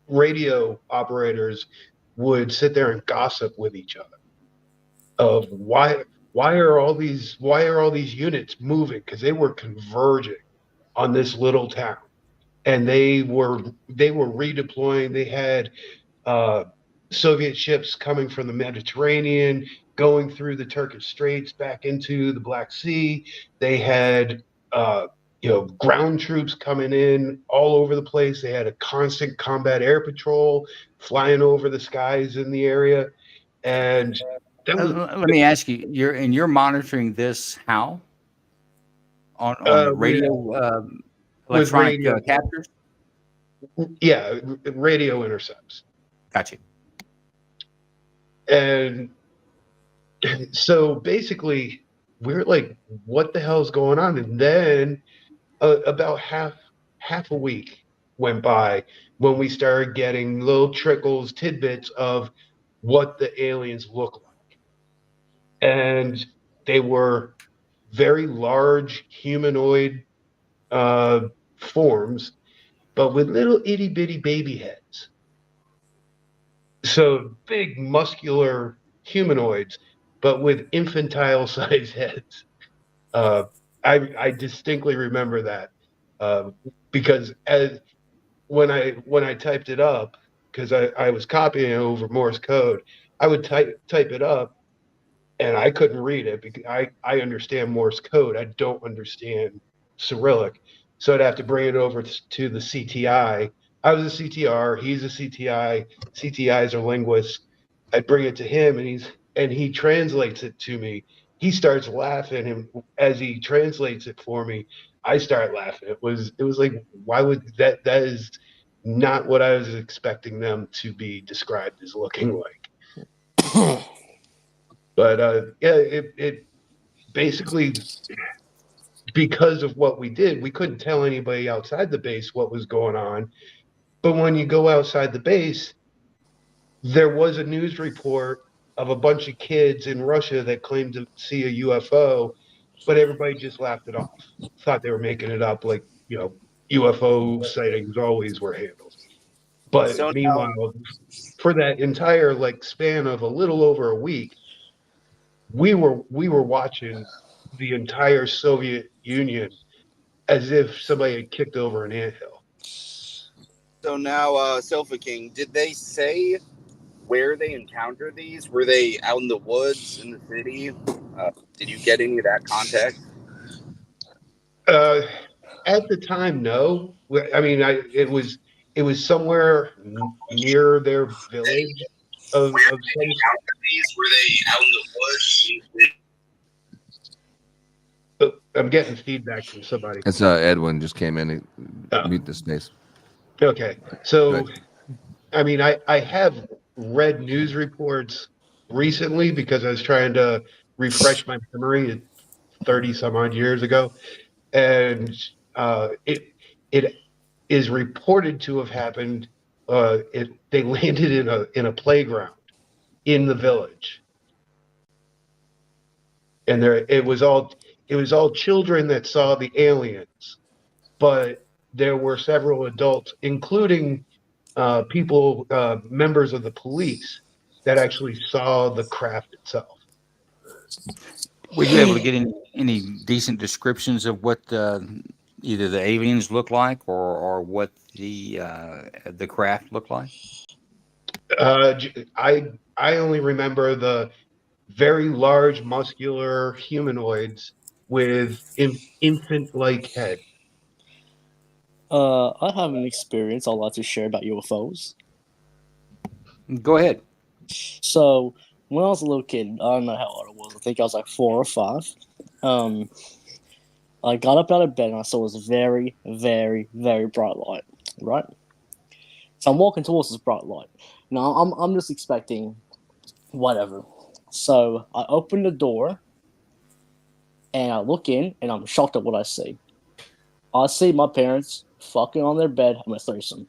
radio operators would sit there and gossip with each other of why are all these units moving, because they were converging on this little town, and they were redeploying. They had Soviet ships coming from the Mediterranean, going through the Turkish Straits back into the Black Sea. They had ground troops coming in all over the place. They had a constant combat air patrol flying over the skies in the area. And let me ask you, you're monitoring this how? On radio electronic radio. captures? Yeah, radio intercepts. Gotcha. And so basically, we're like, what the hell's going on? And then about half a week went by when we started getting little trickles, tidbits of what the aliens look like. And they were very large humanoid forms, but with little itty bitty baby heads. So big muscular humanoids, but with infantile sized heads. I distinctly remember that because when I typed it up, because I was copying it over Morse code, I would type it up, and I couldn't read it because I understand Morse code. I don't understand Cyrillic. So I'd have to bring it over to the CTI. I was a CTR. He's a CTI. CTIs are linguists. I'd bring it to him, and he translates it to me. He starts laughing, and as he translates it for me, I start laughing. It was like, why would that is not what I was expecting them to be described as looking like. But it basically, because of what we did, we couldn't tell anybody outside the base what was going on. But when you go outside the base, there was a news report of a bunch of kids in Russia that claimed to see a UFO, but everybody just laughed it off. Thought they were making it up, like, UFO sightings always were handled. But So meanwhile, for that entire span of a little over a week, we were watching the entire Soviet Union as if somebody had kicked over an anthill. So now, Sofa King, did they say where they encountered these? Were they out in the woods, in the city? Did you get any of that context? At the time, no. I mean, it was somewhere near their village of some. Were they out in the woods? I'm getting feedback from somebody. It's Edwin just came in. Mute the space. Okay, so Good. I mean, I have read news reports recently because I was trying to refresh my memory 30 some odd years ago, and it is reported to have happened. They landed in a playground in the village, and it was all children that saw the aliens, but there were several adults, including people, members of the police, that actually saw the craft itself. Were you able to get any decent descriptions of what either the aliens look like or what the craft looked like? I only remember the very large, muscular humanoids with infant-like head. I have an experience I'd like to share about UFOs. Go ahead. So, when I was a little kid, I don't know how old I was. I think I was like 4 or 5. I got up out of bed and I saw this very, very, very bright light. Right. So I'm walking towards this bright light. Now I'm just expecting whatever. So I open the door and I look in and I'm shocked at what I see. I see my parents fucking on their bed having a threesome.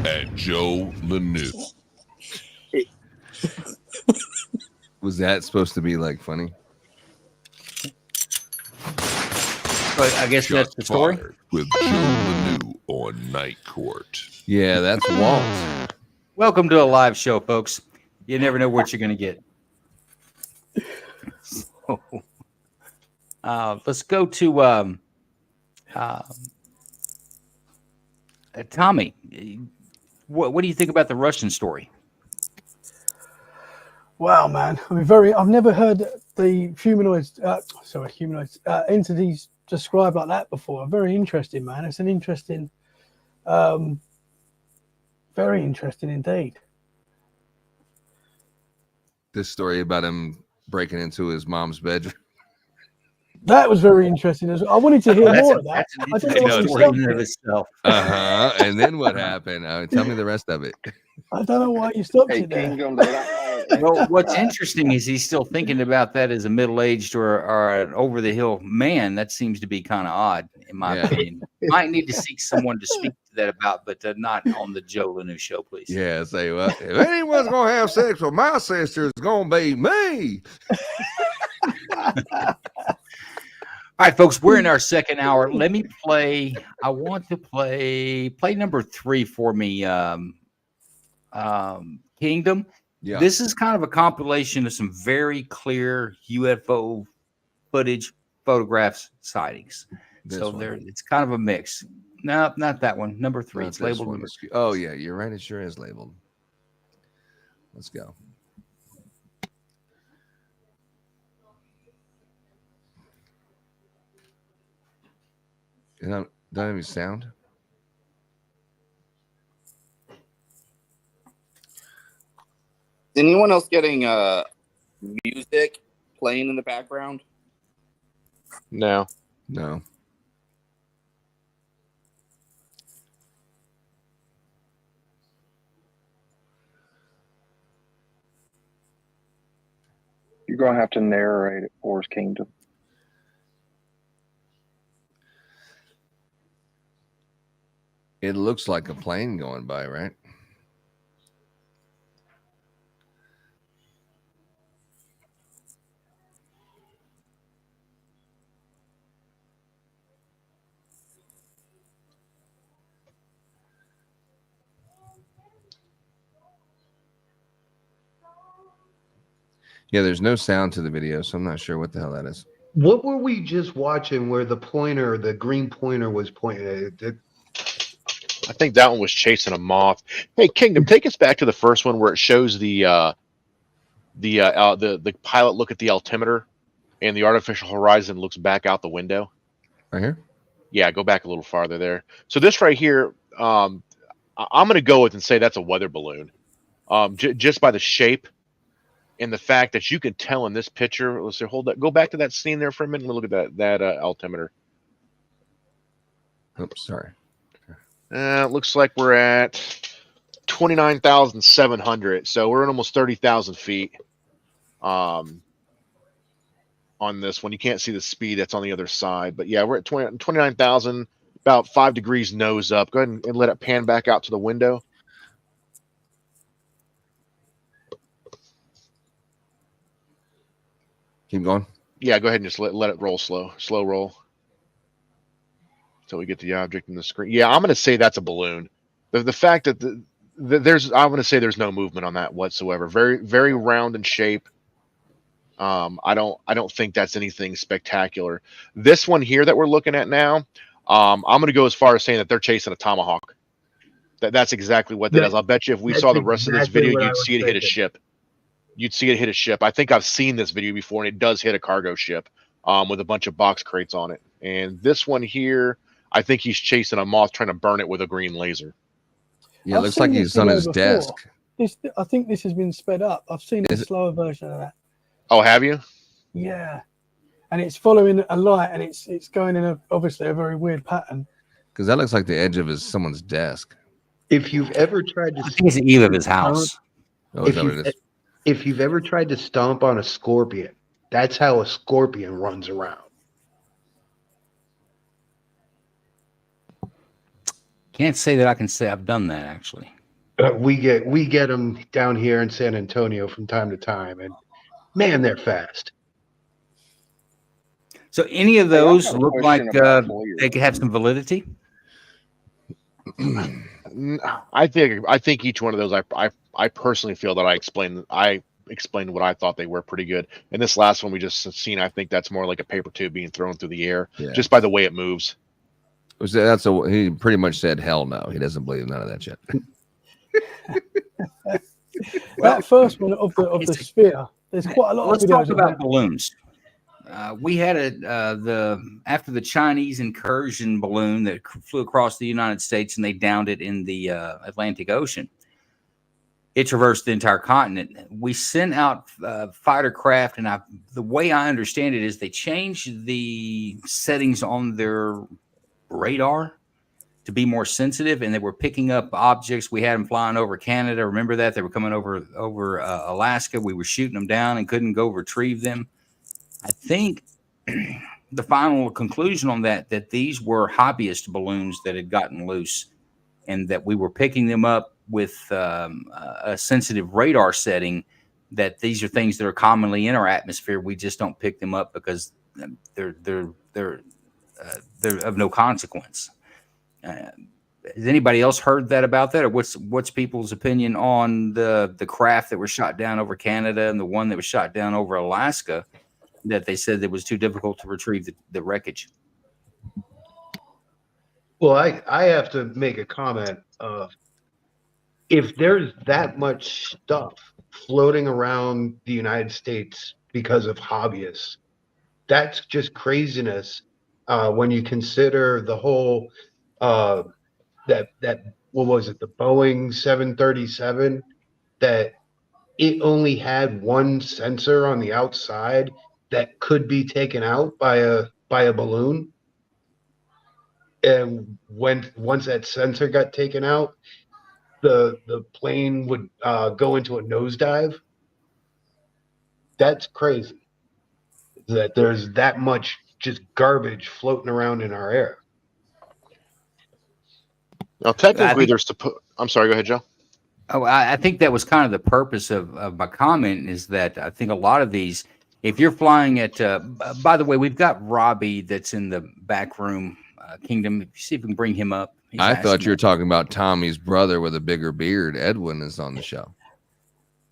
And Joe Lnu. Was that supposed to be like funny? But I guess that's the story. With Joe Lnu on Night Court. Yeah, that's Walt. Welcome to a live show, folks. You never know what you're going to get. So, let's go to Tommy. What do you think about the Russian story? Wow, man. I mean, I've never heard the entities described like that before. Very interesting, man. It's an interesting, very interesting indeed. This story about him breaking into his mom's bedroom. That was very interesting as well. I wanted to hear more of that. I don't know what you stopped it. And then what happened? Tell me the rest of it. I don't know why you stopped it there. Well, what's interesting is he's still thinking about that as a middle-aged or an over-the-hill man. That seems to be kind of odd, in my opinion. Might need to seek someone to speak to that about, but not on the Joe Lnu show, please. Yeah, say, well, if anyone's gonna have sex with my sister, it's gonna be me. All right, folks, we're in our second hour. Let me play. I want to play number 3 for me. Kingdom. Yeah. This is kind of a compilation of some very clear UFO footage, photographs, sightings. It's kind of a mix. No, not that one. Number 3. It's labeled number 3. Oh yeah, you're right. It sure is labeled. Let's go. Don't have any sound. Is anyone else getting music playing in the background? No. No. You're going to have to narrate it for us, Kingdom. It looks like a plane going by, right? Yeah, there's no sound to the video, so I'm not sure what the hell that is. What were we just watching where the pointer, the green pointer was pointing? I think that one was chasing a moth. Hey, Kingdom, take us back to the first one where it shows the pilot look at the altimeter and the artificial horizon looks back out the window. Right here? Yeah, go back a little farther there. So this right here, I'm going to go with and say that's a weather balloon. Just by the shape and the fact that you can tell in this picture. Let's say, hold that. Go back to that scene there for a minute and look at that altimeter. Oops, sorry. It looks like we're at 29,700. So we're at almost 30,000 feet. On this one, you can't see the speed that's on the other side, but yeah, we're at 29,000, about 5 degrees nose up. Go ahead and let it pan back out to the window. Keep going. Yeah, go ahead and just let it roll slow roll until we get the object in the screen. Yeah, I'm going to say that's a balloon. The fact that I'm going to say there's no movement on that whatsoever. Very, very round in shape. I don't think that's anything spectacular. This one here that we're looking at now, I'm going to go as far as saying that they're chasing a tomahawk. That's exactly what that is. I'll bet you if we saw the rest of this video, you'd see it hit a ship. You'd see it hit a ship. I think I've seen this video before, and it does hit a cargo ship with a bunch of box crates on it. And this one here, I think he's chasing a moth, trying to burn it with a green laser. Yeah, it looks like he's on his desk. I think this has been sped up. I've seen a slower version of that. Oh, have you? Yeah, and it's following a light, and it's going in obviously a very weird pattern. Because that looks like the edge of someone's desk. If you've ever tried to, I think it's the eve of his house. If you've ever tried to stomp on a scorpion, that's how a scorpion runs around. Can't say that I can say I've done that actually. We get them down here in San Antonio from time to time, and man, they're fast. So any of those look like they could have some validity? I think each one of those I personally feel that I explained what I thought they were pretty good. And this last one we just seen, I think that's more like a paper tube being thrown through the air just by the way it moves. He pretty much said hell no. He doesn't believe none of that shit. That first one of the sphere. There's quite a lot. Let's of talk videos about balloons. We had after the Chinese incursion balloon that flew across the United States and they downed it in the Atlantic Ocean. It traversed the entire continent. We sent out fighter craft, and the way I understand it is they changed the settings on their radar to be more sensitive, and they were picking up objects. We had them flying over Canada. Remember that? They were coming over Alaska. We were shooting them down and couldn't go retrieve them. I think the final conclusion on that these were hobbyist balloons that had gotten loose, and that we were picking them up with a sensitive radar setting, that these are things that are commonly in our atmosphere. We just don't pick them up because they're of no consequence. Has anybody else heard that about that, or what's people's opinion on the craft that were shot down over Canada and the one that was shot down over Alaska, that they said it was too difficult to retrieve the wreckage? Well, I have to make a comment. If there's that much stuff floating around the United States because of hobbyists, that's just craziness. When you consider the whole that what was it, the Boeing 737, that it only had one sensor on the outside that could be taken out by a balloon, and once that sensor got taken out, the plane would go into a nosedive. That's crazy that there's that much just garbage floating around in our air. Now, technically, I'm sorry, go ahead, Joe. Oh, I think that was kind of the purpose of my comment, is that I think a lot of these, if you're flying at, by the way, we've got Robbie that's in the back room, Kingdom. If you see if we can bring him up. I thought you were talking about Tommy's brother with a bigger beard. Edwin is on the show.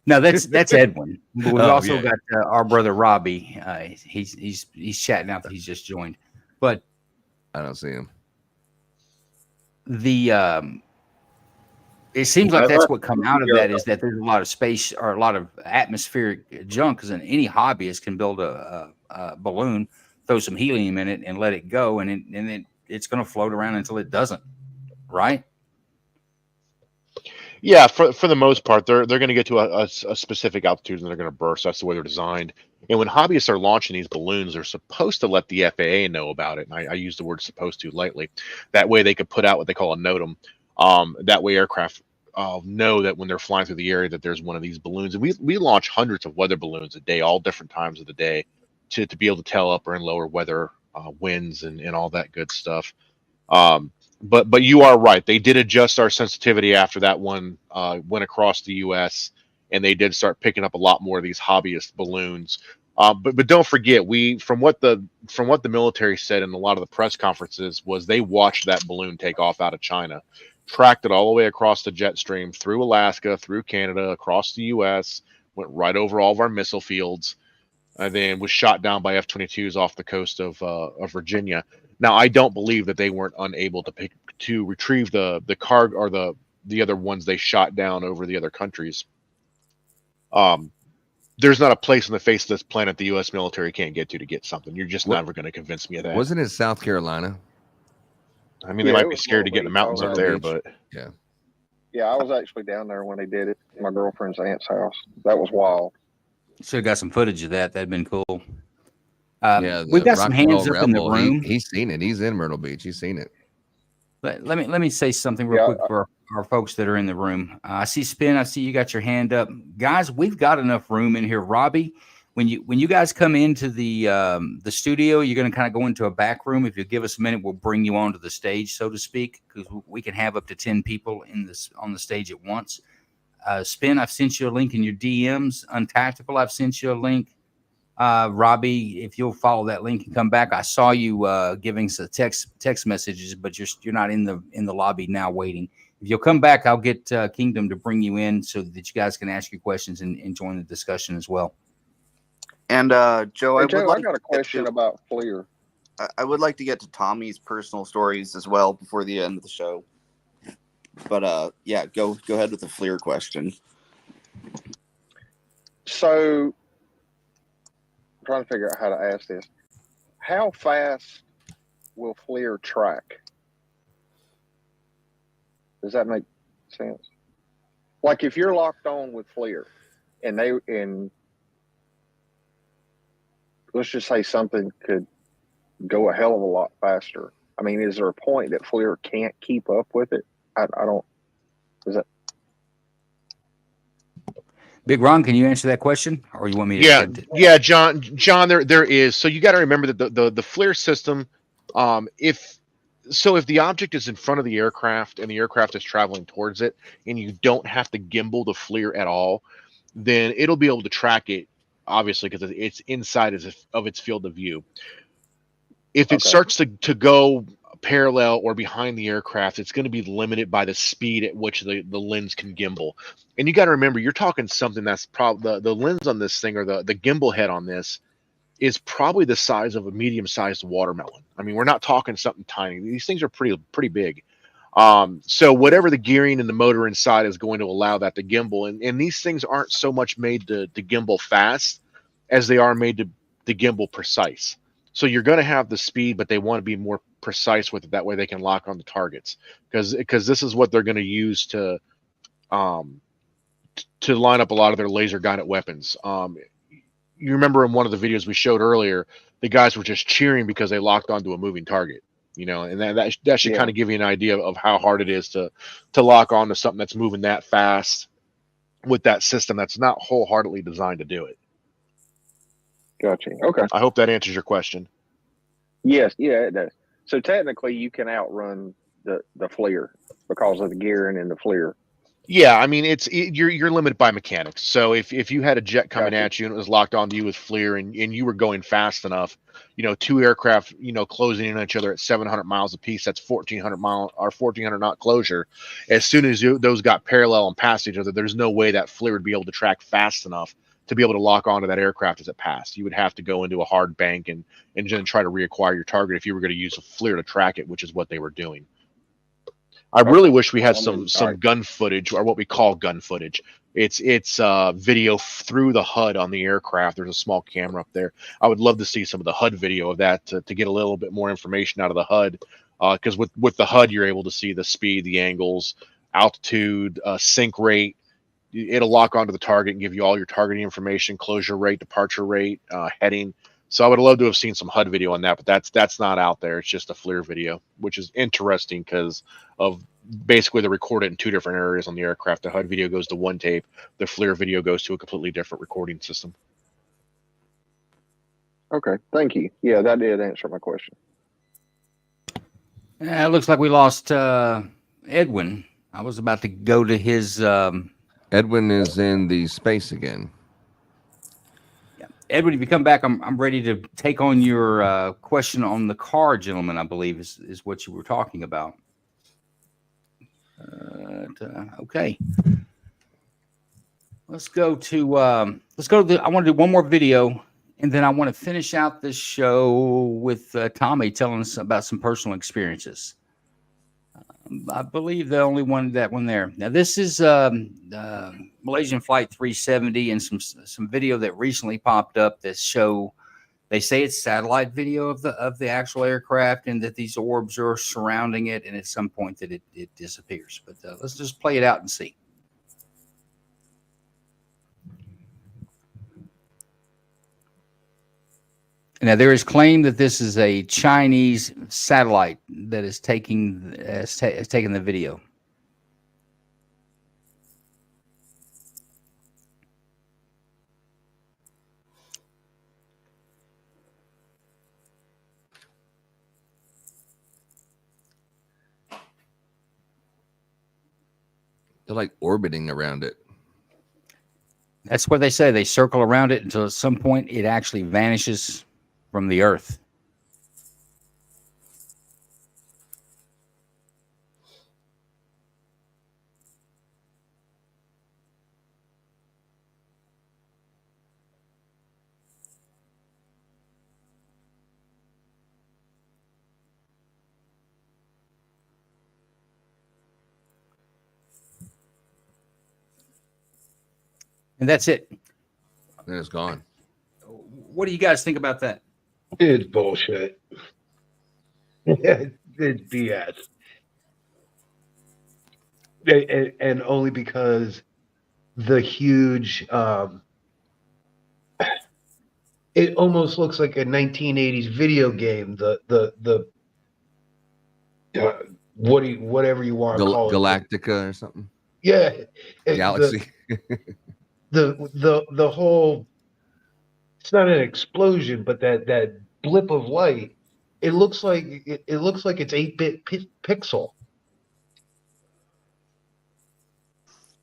No, that's Edwin. But we've Oh, also yeah. got our brother Robbie. He's chatting out that he's just joined. But I don't see him. It seems like that's what come out of that is that there's a lot of space or a lot of atmospheric junk. Because any hobbyist can build a balloon, throw some helium in it, and let it go, and it's going to float around until it doesn't. Right? Yeah, for the most part, they're going to get to a specific altitude and they're going to burst. That's the way they're designed. And when hobbyists are launching these balloons, they're supposed to let the FAA know about it. And I use the word "supposed to" lightly. That way, they could put out what they call a NOTAM. That way, aircraft know that when they're flying through the area that there's one of these balloons. And we launch hundreds of weather balloons a day, all different times of the day, to be able to tell upper and lower weather winds and all that good stuff. But you are right. They did adjust our sensitivity after that one went across the U.S. and they did start picking up a lot more of these hobbyist balloons. But don't forget, from what the military said in a lot of the press conferences was they watched that balloon take off out of China, tracked it all the way across the jet stream through Alaska, through Canada, across the U.S., went right over all of our missile fields, and then was shot down by F-22s off the coast of Virginia. Now, I don't believe that they weren't unable to retrieve the cargo or the other ones they shot down over the other countries. There's not a place on the face of this planet the U.S. military can't get to get something. You're just never going to convince me of that. Wasn't it South Carolina? I mean, they might be scared to get in the mountains up there, but yeah. Yeah, I was actually down there when they did it. My girlfriend's aunt's house. That was wild. Should have got some footage of that. That'd been cool. Yeah, we've got some hands up in the room. He's seen it. He's in Myrtle Beach. He's seen it. Let me say something real quick for our folks that are in the room. I see Spin. I see you got your hand up, guys. We've got enough room in here. Robbie, when you guys come into the studio, you're going to kind of go into a back room. If you give us a minute, we'll bring you onto the stage, so to speak, because we can have up to 10 people on the stage at once. Spin, I've sent you a link in your DMs. Untactical, I've sent you a link. Robbie, if you'll follow that link and come back, I saw you giving some text messages, but you're not in the lobby now waiting. If you'll come back, I'll get Kingdom to bring you in so that you guys can ask your questions and join the discussion as well. And Joe, I got a question about FLIR. I would like to get to Tommy's personal stories as well before the end of the show. But yeah, go ahead with the FLIR question. So, I'm trying to figure out how to ask this. How fast will FLIR track? Does that make sense? Like if you're locked on with FLIR and let's just say something could go a hell of a lot faster. I mean, is there a point that FLIR can't keep up with it? I don't. Is that Big Ron? Can you answer that question, or you want me to? Yeah, John. There is. So you got to remember that the FLIR system, if the object is in front of the aircraft and the aircraft is traveling towards it, and you don't have to gimbal the FLIR at all, then it'll be able to track it. Obviously, because it's inside of its field of view. If it starts to go parallel or behind the aircraft, it's going to be limited by the speed at which the lens can gimbal. And you got to remember, you're talking something that's probably the lens on this thing, or the gimbal head on this is probably the size of a medium-sized watermelon. I mean, we're not talking something tiny. These things are pretty big. So whatever the gearing and the motor inside is going to allow that to gimbal. And these things aren't so much made to gimbal fast as they are made to gimbal precise. So you're going to have the speed, but they want to be more precise with it. That way they can lock on the targets, because this is what they're going to use to line up a lot of their laser guided weapons. You remember in one of the videos we showed earlier, the guys were just cheering because they locked onto a moving target. And that should kind of give you an idea of how hard it is to lock on to something that's moving that fast with that system that's not wholeheartedly designed to do it. Gotcha. Okay. I hope that answers your question. Yes. Yeah, it does. So technically, you can outrun the FLIR because of the gearing and the FLIR. Yeah, I mean you're limited by mechanics. So if you had a jet coming at you and it was locked onto you with FLIR and you were going fast enough, two aircraft, closing in on each other at 700 miles apiece, that's 1,400 mile or 1,400 knot closure. As soon as those got parallel and past each other, there's no way that FLIR would be able to track fast enough to be able to lock onto that aircraft as it passed. You would have to go into a hard bank and then try to reacquire your target if you were going to use a FLIR to track it, which is what they were doing. I really wish we had some gun footage, or what we call gun footage. It's video through the HUD on the aircraft. There's a small camera up there. I would love to see some of the HUD video of that to get a little bit more information out of the HUD, because with the HUD you're able to see the speed, the angles, altitude, sink rate. It'll lock onto the target and give you all your targeting information, closure rate, departure rate, heading. So I would love to have seen some HUD video on that, but that's not out there. It's just a FLIR video, which is interesting because of basically they record it in two different areas on the aircraft. The HUD video goes to one tape. The FLIR video goes to a completely different recording system. Okay, thank you. Yeah, that did answer my question. It looks like we lost Edwin. I was about to go to his... Edwin is in the space again. Edward, if you come back, I'm ready to take on your question on the car, gentlemen. I believe is what you were talking about. Okay, let's go to I want to do one more video, and then I want to finish out this show with Tommy telling us about some personal experiences. I believe the only one there. Now this is Malaysian Flight 370 and some video that recently popped up that show. They say it's satellite video of the actual aircraft and that these orbs are surrounding it, and at some point that it disappears. But let's just play it out and see. Now, there is claim that this is a Chinese satellite that is taking the video. They're like orbiting around it. That's what they say. They circle around it until at some point it actually vanishes from the Earth. And that's it. And it's gone. What do you guys think about that? It's bullshit. It's BS. And only because the huge, it almost looks like a 1980s video game. Whatever you want to call it. Galactica or something. Yeah. Galaxy. The whole, it's not an explosion, but that blip of light, it looks like it's 8-bit pixel.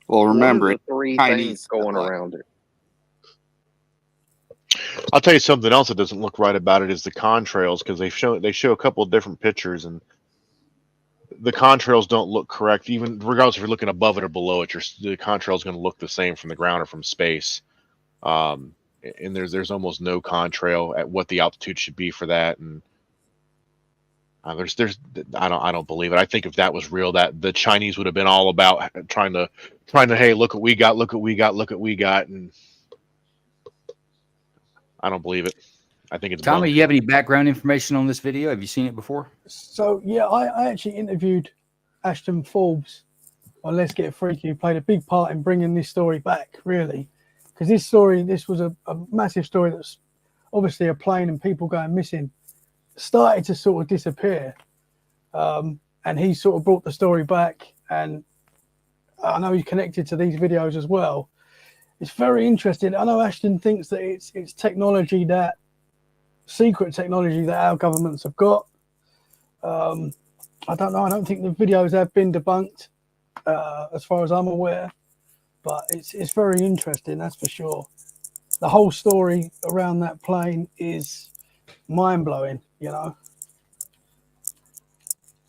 Well, remember, What are the three Chinese things going around it. I'll tell you something else that doesn't look right about it is the contrails, because they show a couple of different pictures and the contrails don't look correct. Even regardless if you're looking above it or below it, the contrail is going to look the same from the ground or from space. And there's almost no contrail at what the altitude should be for that. And I don't believe it. I think if that was real, that the Chinese would have been all about trying to hey, look what we got, and I don't believe it. I think it's Tommy. You have any background information on this video? Have you seen it before? So yeah, I actually interviewed Ashton Forbes on Let's Get Freaky, who played a big part in bringing this story back, really, because this was a massive story that's obviously a plane and people going missing started to sort of disappear, and he sort of brought the story back, and I know he's connected to these videos as well. It's very interesting. I know Ashton thinks that it's technology, that secret technology that our governments have got. I don't know. I don't think the videos have been debunked. as far as I'm aware. But it's very interesting, that's for sure. The whole story around that plane is mind blowing. You know,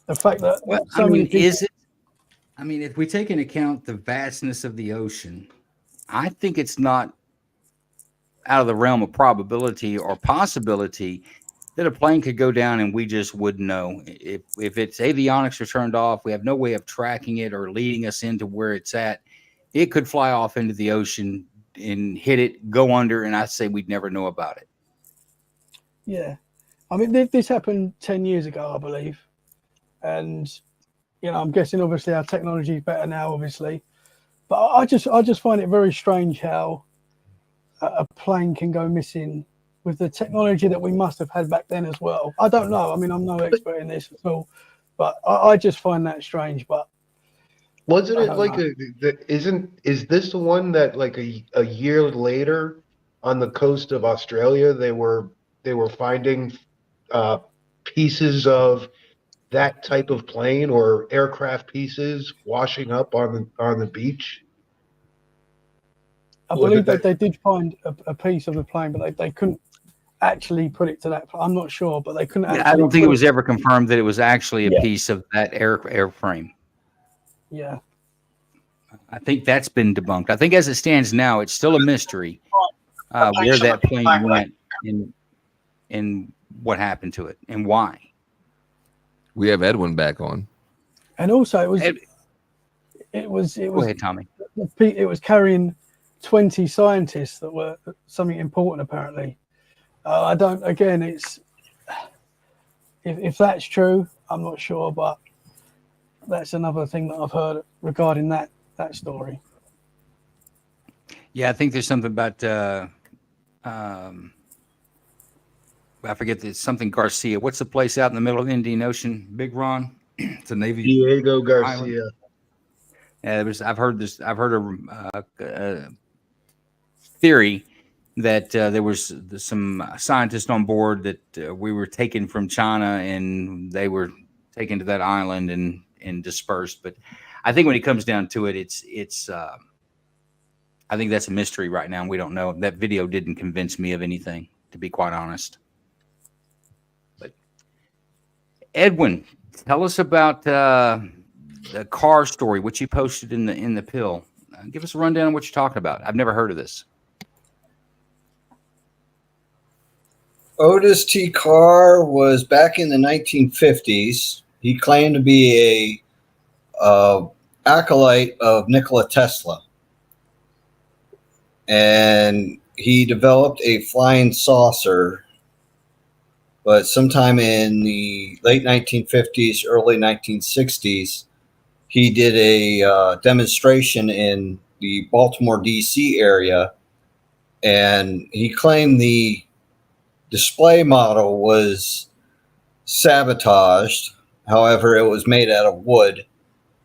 the fact that if we take into account the vastness of the ocean, I think it's not out of the realm of probability or possibility that a plane could go down and we just wouldn't know. If its avionics are turned off, we have no way of tracking it or leading us into where it's at. It could fly off into the ocean and hit it, go under, and I say we'd never know about it. Yeah, I mean, this happened 10 years ago, I believe, and you know, I'm guessing obviously our technology is better now, obviously, but I just find it very strange how a plane can go missing with the technology that we must have had back then as well. I don't know. I mean, I'm no expert in this at all, but I just find that strange. But wasn't it like is this the one that like a year later on the coast of Australia they were finding pieces of that type of plane or aircraft pieces washing up on the beach? I believe that they did find a piece of the plane, but they couldn't actually put it to that. I'm not sure, but they couldn't. I don't think it was ever confirmed that it was actually a piece of that airframe. Yeah, I think that's been debunked. I think as it stands now, it's still a mystery where that plane went and what happened to it and why. We have Edwin back on, and also it was. Go ahead, Tommy. It was carrying 20 scientists that were something important, apparently. I don't. Again, it's if that's true, I'm not sure, but that's another thing that I've heard regarding that story. Yeah, I think there's something about I forget. It's something Garcia. What's the place out in the middle of the Indian Ocean? Big Ron. It's a Navy. Diego Garcia. Island. Yeah, I've heard this. I've heard a theory that there was some scientists on board that we were taken from China and they were taken to that island and dispersed. But I think when it comes down to it, it's I think that's a mystery right now. And we don't know. That video didn't convince me of anything, to be quite honest. But Edwin, tell us about the car story, which you posted in the pill. Give us a rundown of what you're talking about. I've never heard of this. Otis T. Carr was back in the 1950s. He claimed to be a acolyte of Nikola Tesla. And he developed a flying saucer. But sometime in the late 1950s, early 1960s, he did a demonstration in the Baltimore, D.C. area. And he claimed the display model was sabotaged. However, it was made out of wood.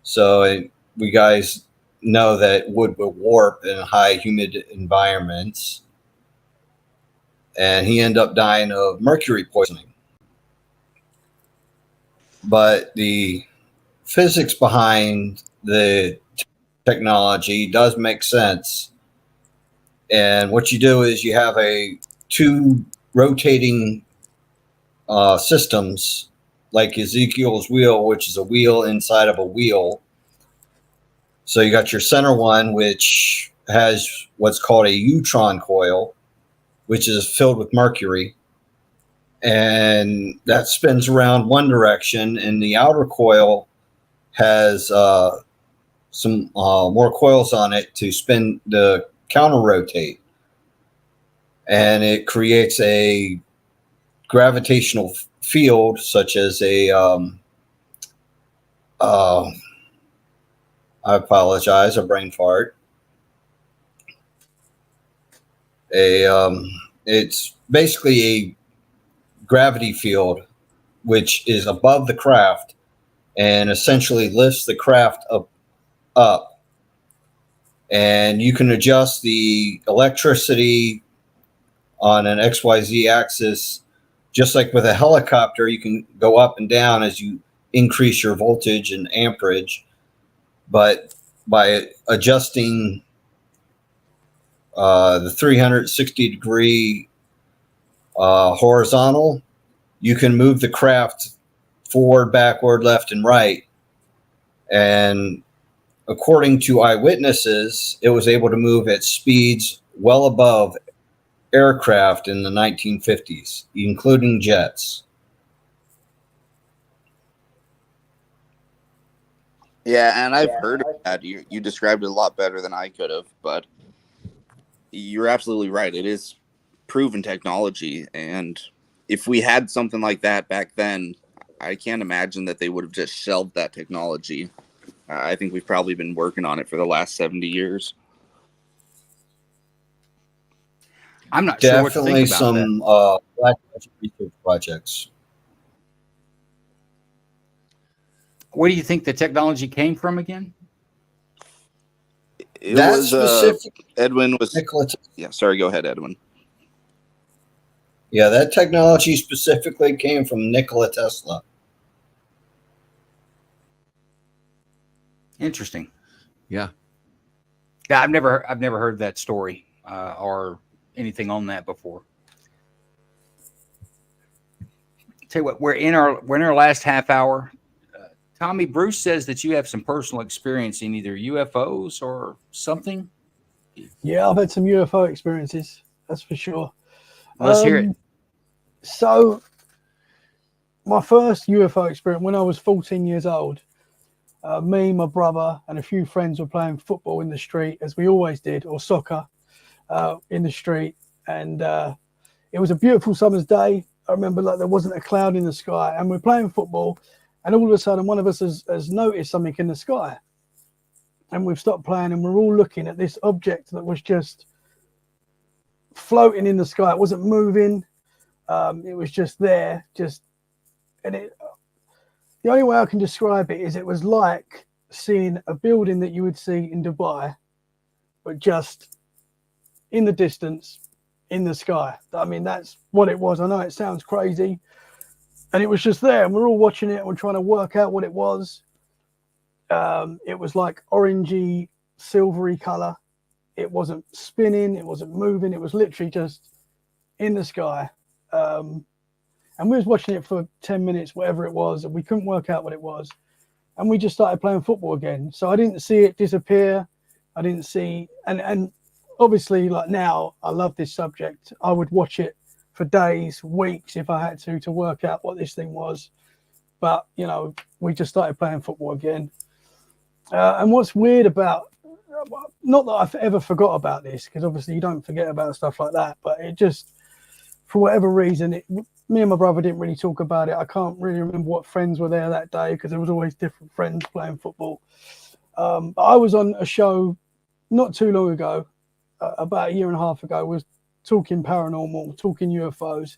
So we guys know that wood will warp in high humid environments. And he ended up dying of mercury poisoning. But the physics behind the technology does make sense. And what you do is you have two rotating systems, like Ezekiel's wheel, which is a wheel inside of a wheel. So you got your center one, which has what's called a neutron coil, which is filled with mercury. And that spins around one direction, and the outer coil has some more coils on it to spin the counter rotate. And it creates a gravitational field, such as a I apologize, a brain fart. It's basically a gravity field which is above the craft and essentially lifts the craft up. And you can adjust the electricity on an XYZ axis. Just like with a helicopter, you can go up and down as you increase your voltage and amperage. but by adjusting the 360-degree horizontal, you can move the craft forward, backward, left, and right. And according to eyewitnesses, it was able to move at speeds well above aircraft in the 1950s, including jets. Yeah, and I've heard of that. You described it a lot better than I could have, but you're absolutely right. It is proven technology, and if we had something like that back then, I can't imagine that they would have just shelved that technology. I think we've probably been working on it for the last 70 years. I'm not sure what to Definitely think about that. some black magic research projects. Where do you think the technology came from again? It That was specific Edwin was Nikola. Yeah, sorry, go ahead, Edwin. Yeah, that technology specifically came from Nikola Tesla. Interesting. Yeah. Yeah, I've never heard that story or anything on that before. Tell you what, we're in our last half hour. Tommy, Bruce says that you have some personal experience in either UFOs or something. Yeah, I've had some UFO experiences, that's for sure. Let's hear it. So, my first UFO experience when I was 14 years old, me, my brother, and a few friends were playing football in the street, as we always did, or soccer in the street. And it was a beautiful summer's day. I remember like there wasn't a cloud in the sky, and we're playing football, and all of a sudden one of us has noticed something in the sky. And we've stopped playing, and we're all looking at this object that was just floating in the sky. It wasn't moving. It was just there, the only way I can describe it is it was like seeing a building that you would see in Dubai, but just in the distance, in the sky. I mean, that's what it was. I know it sounds crazy. And it was just there, and we're all watching it, and we're trying to work out what it was. It was like orangey, silvery color. It wasn't spinning. It wasn't moving. It was literally just in the sky. And we was watching it for 10 minutes, whatever it was, and we couldn't work out what it was. And we just started playing football again. So I didn't see it disappear. I didn't see, and obviously like now I love this subject. I would watch it for days, weeks, if I had to work out what this thing was. But, you know, we just started playing football again. And what's weird about, not that I've ever forgot about this, because obviously you don't forget about stuff like that, but it just, for whatever reason, me and my brother didn't really talk about it. I can't really remember what friends were there that day, because there was always different friends playing football. But I was on a show not too long ago, about a year and a half ago, was talking paranormal, talking UFOs.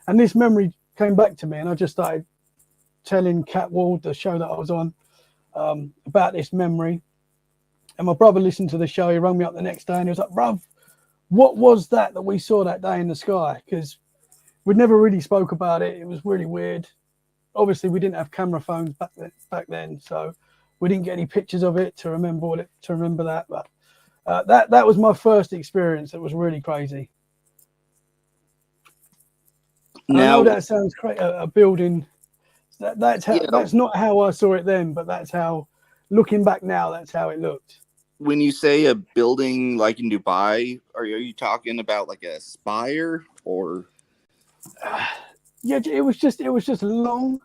And this memory came back to me, and I just started telling Cat Ward, the show that I was on, about this memory. And my brother listened to the show. He rang me up the next day, and he was like, bruv, what was that we saw that day in the sky? Because we'd never really spoke about it. It was really weird. Obviously, we didn't have camera phones back then, so we didn't get any pictures of it to remember that. But that was my first experience. It was really crazy. Now, I know that sounds crazy. A building. That's not how I saw it then, but that's how, looking back now, that's how it looked. When you say a building like in Dubai, are you talking about like a spire or? Yeah, it was just long,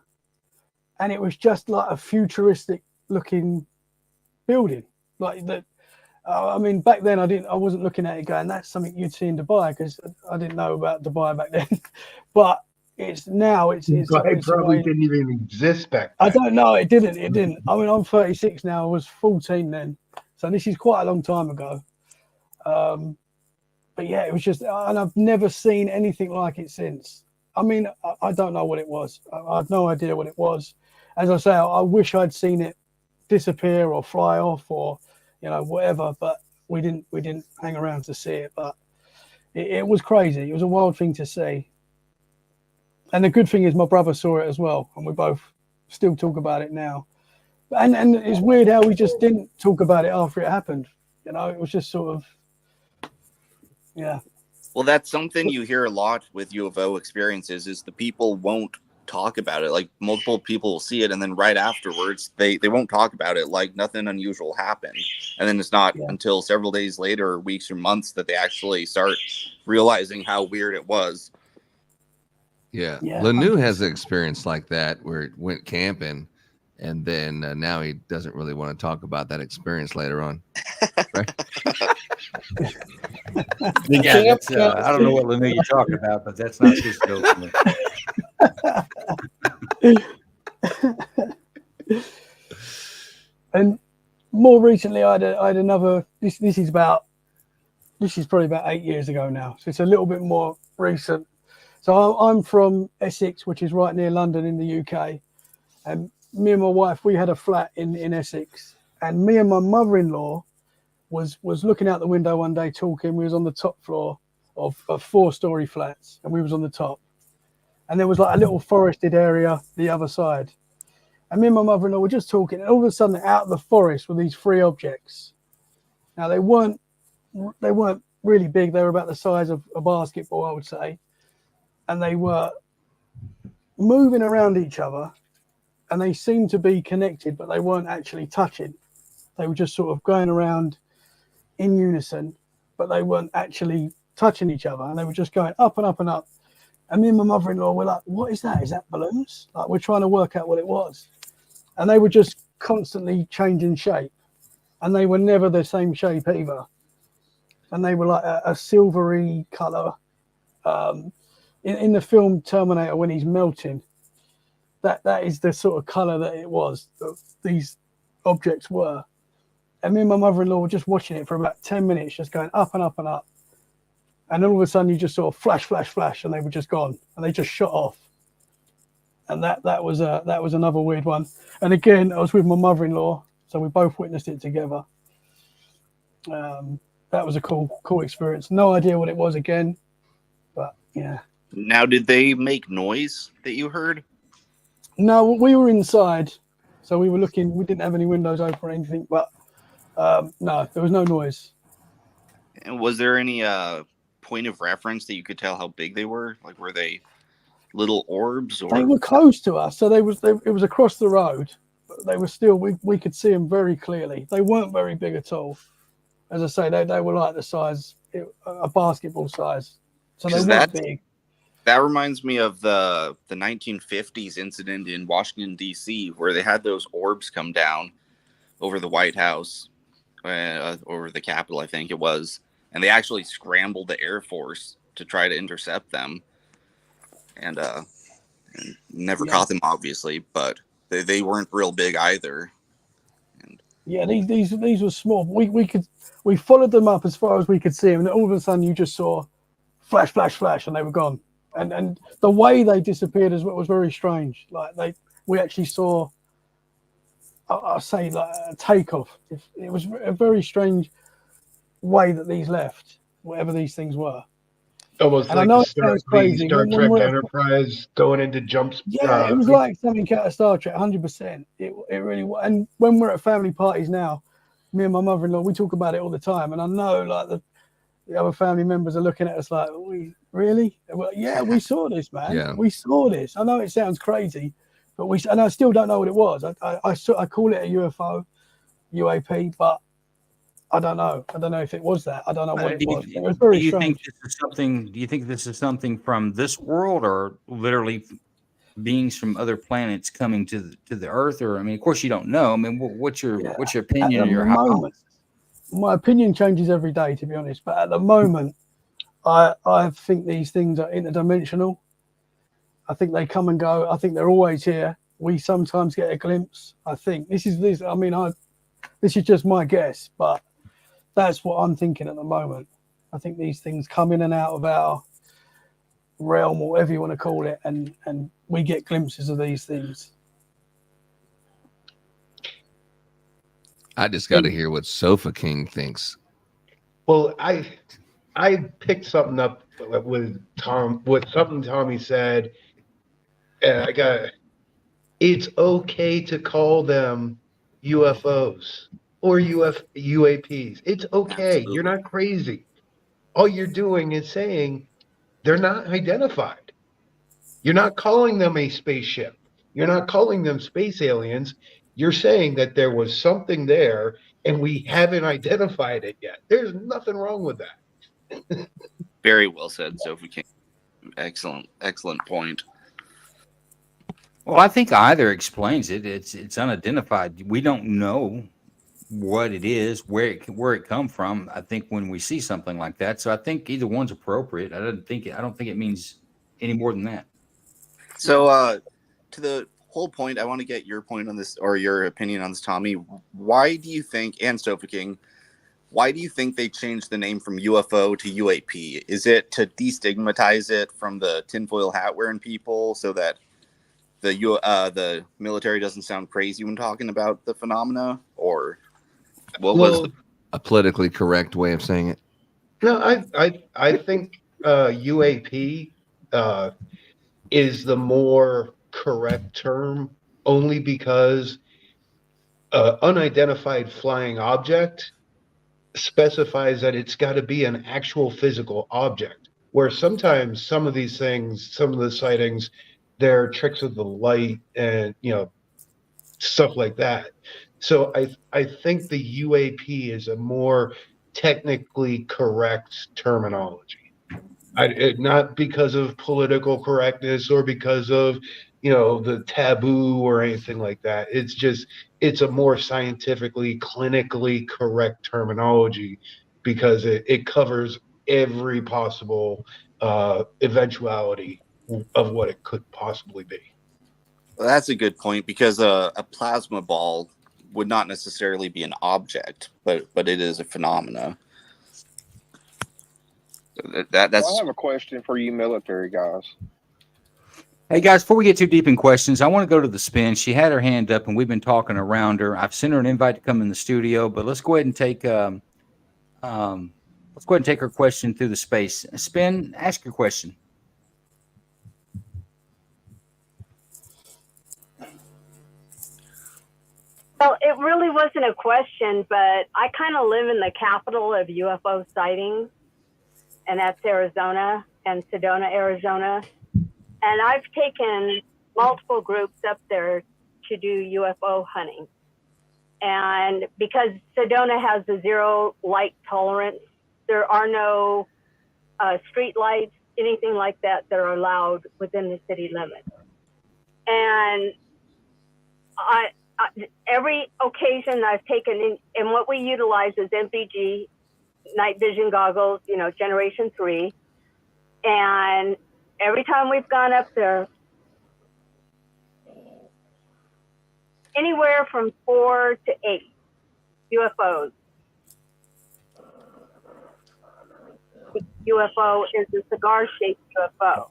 and it was just like a futuristic looking building, like that. I mean, back then I wasn't looking at it going, that's something you'd see in Dubai, because I didn't know about Dubai back then. But it probably didn't even exist back then. I don't know. It didn't. I mean, I'm 36 now. I was 14 then, so this is quite a long time ago. But yeah, it was just, and I've never seen anything like it since. I mean, I don't know what it was. I have no idea what it was. As I say, I wish I'd seen it disappear or fly off or, you know, whatever. But we didn't hang around to see it. But it was crazy. It was a wild thing to see. And the good thing is my brother saw it as well, and we both still talk about it now. And it's weird how we just didn't talk about it after it happened. You know, it was just sort of, yeah. Well, that's something you hear a lot with UFO experiences is the people won't talk about it. Like multiple people will see it, and then right afterwards, they won't talk about it like nothing unusual happened. And then it's not until several days later, or weeks or months, that they actually start realizing how weird it was. Yeah. Lnu has an experience like that where it went camping, and then now he doesn't really want to talk about that experience later on. Right? Yeah, that's, I don't know what Lnu you're talking about, but that's not his show for me. And more recently, I had another. This is probably about 8 years ago now, so it's a little bit more recent. So I'm from Essex, which is right near London in the UK, and me and my wife, we had a flat in Essex, and me and my mother-in-law was looking out the window one day talking. We was on the top floor of 4-story flats, and we was on the top, and there was like a little forested area the other side, and me and my mother-in-law were just talking, and all of a sudden out of the forest were these 3 objects. Now they weren't really big. They were about the size of a basketball, I would say, and they were moving around each other, and they seemed to be connected, but they weren't actually touching. They were just sort of going around in unison, but they weren't actually touching each other, and they were just going up and up and up. And me and my mother-in-law were like, what is that? Is that balloons? Like, we're trying to work out what it was. And they were just constantly changing shape, and they were never the same shape either. And they were like a silvery color. In the film Terminator, when he's melting, that is the sort of color that it was, that these objects were. And me and my mother-in-law were just watching it for about 10 minutes, just going up and up and up. And then all of a sudden you just saw flash, flash, flash, and they were just gone, and they just shot off. And that was another weird one. And again, I was with my mother-in-law, so we both witnessed it together. That was a cool experience. No idea what it was again, but yeah. Now, did they make noise that you heard? No, we were inside, so we were looking. We didn't have any windows open or anything, but no, there was no noise. And was there any point of reference that you could tell how big they were? Like, were they little orbs? Or They were close to us, so it was across the road, but they were still. We could see them very clearly. They weren't very big at all. As I say, they were like the size, a basketball size, so they weren't big. That reminds me of the 1950s incident in Washington, D.C., where they had those orbs come down over the White House, over the Capitol, I think it was, and they actually scrambled the Air Force to try to intercept them, and never caught them, obviously, but they weren't real big either. And yeah, these were small. We followed them up as far as we could see them, and all of a sudden you just saw flash, flash, flash, and they were gone. And the way they disappeared as well was very strange. Like we actually saw, I'll say, like a takeoff. It was a very strange way that these left, whatever these things were. Almost and like I know the Star Trek Enterprise going into jumps. Yeah, it was like something out of Star Trek, 100%. It really was. And when we're at family parties now, me and my mother-in-law, we talk about it all the time. And I know, like, the other family members are looking at us like, really? Well, yeah, we saw this, man. Yeah. We saw this. I know it sounds crazy, but and I still don't know what it was. I call it a UFO, UAP, but I don't know. I don't know if it was that. I don't know what it was. It was very strange. Do you think this is something from this world, or literally beings from other planets coming to the Earth? Or, I mean, of course you don't know. I mean, what's your opinion or your hypothesis? My opinion changes every day, to be honest. But at the moment, I think these things are interdimensional. I think they come and go. I think they're always here. We sometimes get a glimpse. I think this is just my guess, but that's what I'm thinking at the moment. I think these things come in and out of our realm, or whatever you want to call it, and we get glimpses of these things. I just got to hear what Sofa King thinks. Well, I picked something up with something Tommy said, and it's okay to call them UFOs or UAPs. It's okay. Absolutely. You're not crazy. All you're doing is saying they're not identified. You're not calling them a spaceship. You're not calling them space aliens. You're saying that there was something there and we haven't identified it yet. There's nothing wrong with that. Very well said, Sophie King. Excellent point. Well, I think either explains it. It's unidentified. We don't know what it is, where it come from. I think when we see something like that, so I think either one's appropriate. I don't think it means any more than that. So, to the whole point, I want to get your point on this, or your opinion on this, Tommy. Why do you think, and Sophie King, why do you think they changed the name from UFO to UAP? Is it to destigmatize it from the tinfoil hat wearing people, so that the military doesn't sound crazy when talking about the phenomena, or what was a politically correct way of saying it? No, I think UAP is the more correct term, only because unidentified flying object specifies that it's got to be an actual physical object, where sometimes some of these things, some of the sightings, they're tricks of the light and stuff like that. So I think the UAP is a more technically correct terminology. Not because of political correctness or because of the taboo or anything like that. It's a more scientifically, clinically correct terminology, because it covers every possible eventuality of what it could possibly be. Well, that's a good point, because a plasma ball would not necessarily be an object, but it is a phenomena. I have a question for you military guys. Hey guys, before we get too deep in questions, I want to go to the spin. She had her hand up, and we've been talking around her. I've sent her an invite to come in the studio, but let's go ahead and take her question through the space. Spin, ask your question. Well, it really wasn't a question, but I kind of live in the capital of UFO sightings, and that's Arizona and Sedona, Arizona. And I've taken multiple groups up there to do UFO hunting. And because Sedona has a zero light tolerance, there are no street lights, anything like that are allowed within the city limits. And every occasion I've taken in, and what we utilize is MPG, night vision goggles, generation 3. And every time we've gone up there, anywhere from 4 to 8 UFOs. UFO is a cigar-shaped UFO.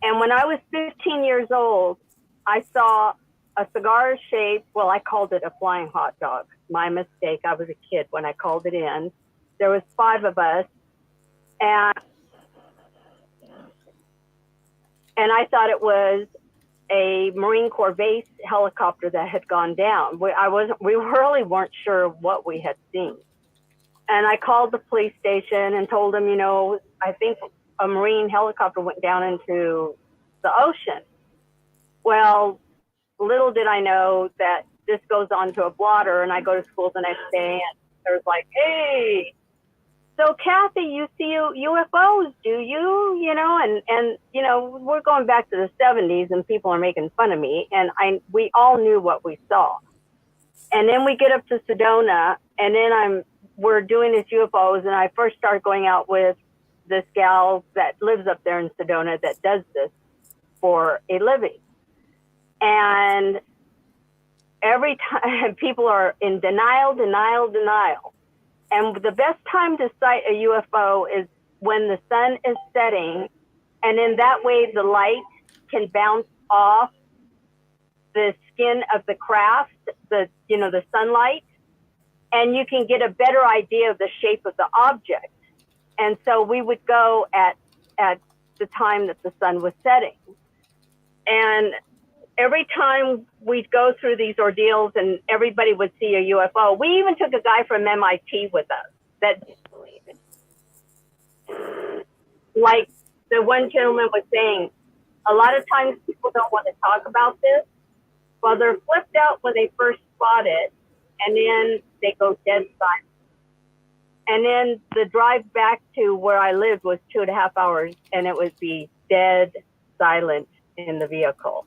And when I was 15 years old, I saw a cigar-shaped, well, I called it a flying hot dog. My mistake. I was a kid when I called it in. There was 5 of us, and I thought it was a Marine Corps base helicopter that had gone down. We really weren't sure what we had seen. And I called the police station and told them, I think a Marine helicopter went down into the ocean. Well, little did I know that this goes on to a blotter, and I go to school the next day, and there's like, hey, so Kathy, you see UFOs, do you? And we're going back to the 70s, and people are making fun of me, and we all knew what we saw. And then we get up to Sedona, and then we're doing these UFOs, and I first start going out with this gal that lives up there in Sedona that does this for a living. And every time people are in denial. And the best time to sight a UFO is when the sun is setting, and in that way the light can bounce off the skin of the craft, the sunlight, and you can get a better idea of the shape of the object. And so we would go at the time that the sun was setting. And every time we'd go through these ordeals and everybody would see a UFO, we even took a guy from MIT with us that didn't believe it. Like the one gentleman was saying, a lot of times people don't want to talk about this. Well, they're flipped out when they first spot it, and then they go dead silent. And then the drive back to where I lived was 2.5 hours, and it would be dead silent in the vehicle.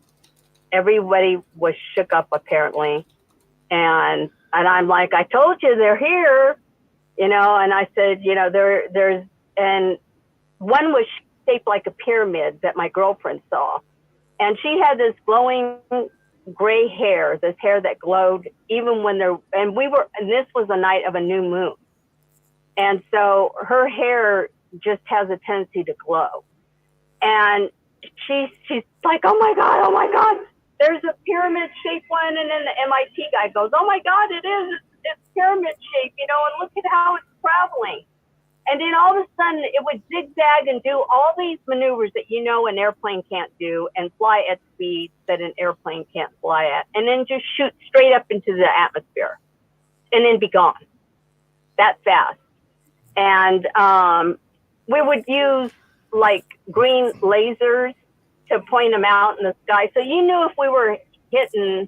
Everybody was shook up apparently, and I'm like, I told you they're here, you know. And I said, you know, there's and one was shaped like a pyramid that my girlfriend saw, and she had this glowing gray hair, this hair that glowed even when there. And this was the night of a new moon, and so her hair just has a tendency to glow, and she's like, oh my god, there's a pyramid-shaped one. And then the MIT guy goes, oh my God, it is. It's pyramid-shaped, you know, and look at how it's traveling. And then all of a sudden, it would zigzag and do all these maneuvers that, you know, an airplane can't do, and fly at speeds that an airplane can't fly at, and then just shoot straight up into the atmosphere and then be gone that fast. And we would use, like, green lasers to point them out in the sky. So you knew if we were hitting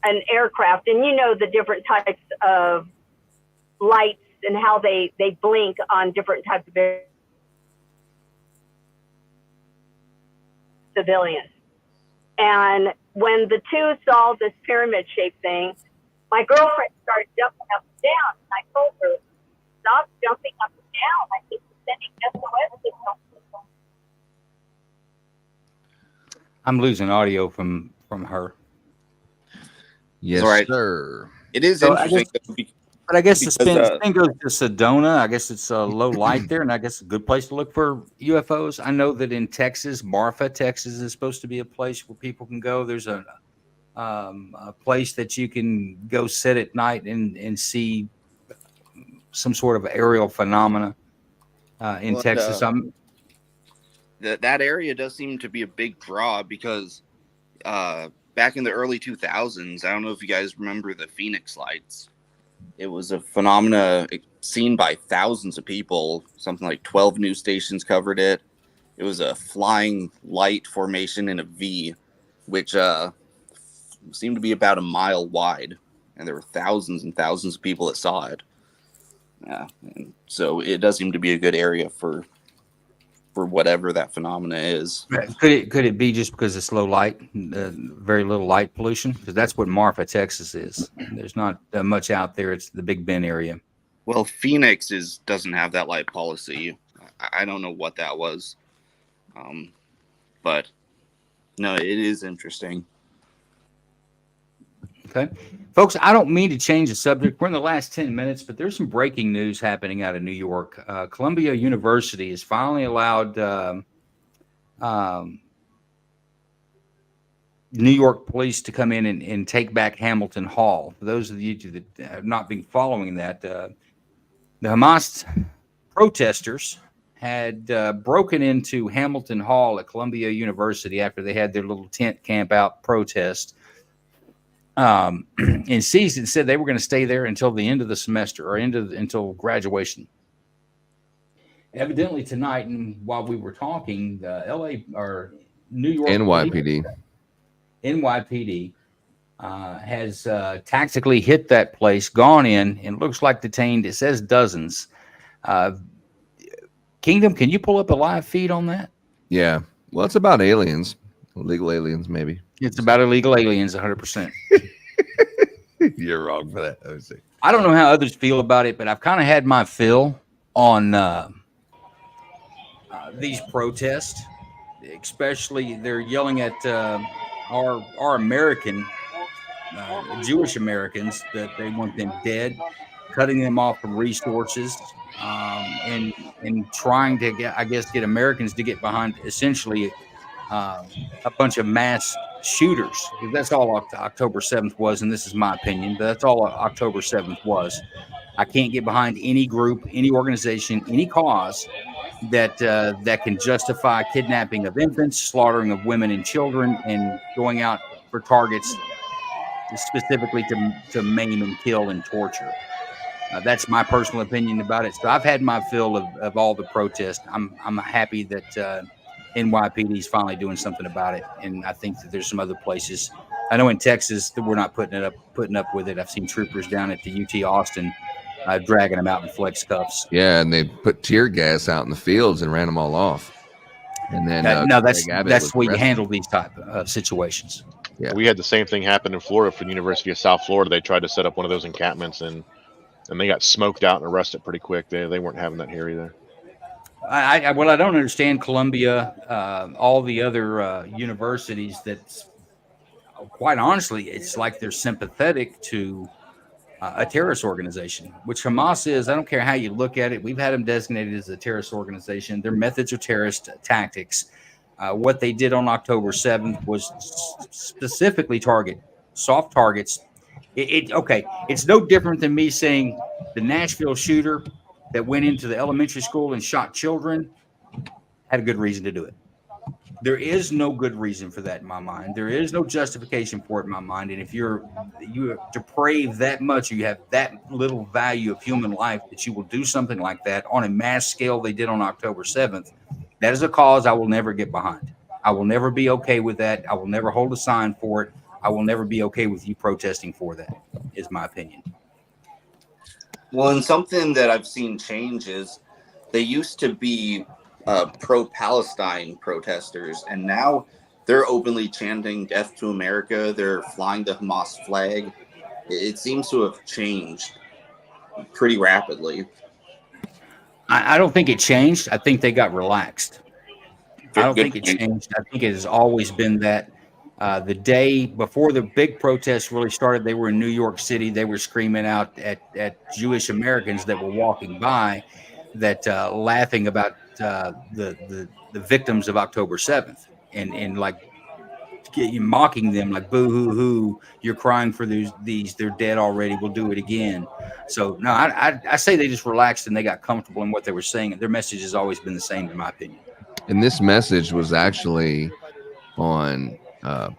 an aircraft, and you know the different types of lights and how they blink on different types of civilians. And when the two saw this pyramid-shaped thing, my girlfriend started jumping up and down. And I told her, stop jumping up and down. I keep sending SOS signals. I'm losing audio from her. Yes, Right. sir. It is So interesting. But I guess the because, spin goes to Sedona. I guess it's a low light there, and I guess a good place to look for UFOs. I know that in Texas, Marfa, Texas, is supposed to be a place where people can go. There's a place that you can go sit at night and see some sort of aerial phenomena in Texas. That area does seem to be a big draw because back in the early 2000s, I don't know if you guys remember the Phoenix lights. It was a phenomena seen by thousands of people. Something like 12 news stations covered it. It was a flying light formation in a V, which seemed to be about a mile wide. And there were thousands and thousands of people that saw it. Yeah, and so it does seem to be a good area for whatever that phenomena is. Could it be just because it's low light, very little light pollution? Because that's what Marfa, Texas is. There's not much out there. It's the Big Bend area. Well, Phoenix doesn't have that light policy. I don't know what that was, but no, it is interesting. Okay, folks, I don't mean to change the subject. We're in the last 10 minutes, but there's some breaking news happening out of New York. Columbia University has finally allowed New York police to come in and take back Hamilton Hall. For those of you that have not been following that, the Hamas protesters had broken into Hamilton Hall at Columbia University after they had their little tent camp out protest. And seized and said they were going to stay there until the end of the semester or until graduation. Evidently tonight, and while we were talking, the LA or New York NYPD has tactically hit that place, gone in, and looks like detained. It says dozens. Kingdom, can you pull up a live feed on that? Yeah. Well, it's about aliens, illegal aliens, maybe. It's about illegal aliens, 100%. You're wrong for that. I don't know how others feel about it, but I've kind of had my fill on these protests. Especially, they're yelling at our American, Jewish Americans, that they want them dead, cutting them off from resources, and trying to get Americans to get behind essentially a bunch of mass shooters. That's all October 7th was, and this is my opinion, but that's all October 7th was. I can't get behind any group, any organization, any cause that can justify kidnapping of infants, slaughtering of women and children, and going out for targets specifically to maim and kill and torture. That's my personal opinion about it. So I've had my fill of all the protests. I'm happy that NYPD is finally doing something about it, and I think that there's some other places. I know in Texas that we're not putting up with it. I've seen troopers down at the UT Austin dragging them out in flex cuffs. Yeah, and they put tear gas out in the fields and ran them all off. And then no, that's the way you handle these type of situations. Yeah, we had the same thing happen in Florida for the University of South Florida. They tried to set up one of those encampments and they got smoked out and arrested pretty quick. They weren't having that here either. I don't understand Columbia, all the other universities that, quite honestly, it's like they're sympathetic to a terrorist organization, which Hamas is. I don't care how you look at it. We've had them designated as a terrorist organization. Their methods are terrorist tactics. What they did on October 7th was specifically target soft targets. It's no different than me saying the Nashville shooter that went into the elementary school and shot children had a good reason to do it. There is no good reason for that in my mind. There is no justification for it in my mind. And if you deprave that much, or you have that little value of human life that you will do something like that on a mass scale they did on October 7th, that is a cause I will never get behind. I will never be okay with that. I will never hold a sign for it. I will never be okay with you protesting for that, is my opinion. Well, and something that I've seen change is they used to be pro-Palestine protesters, and now they're openly chanting death to America. They're flying the Hamas flag. It seems to have changed pretty rapidly. I don't think it changed. I think they got relaxed. I don't think it changed. I think it has always been that. The day before the big protests really started, they were in New York City. They were screaming out at Jewish Americans that were walking by, that laughing about the victims of October 7th, and like mocking them, like boo hoo hoo, you're crying for these, they're dead already, we'll do it again. So no, I say they just relaxed and they got comfortable in what they were saying. Their message has always been the same, in my opinion. And this message was actually on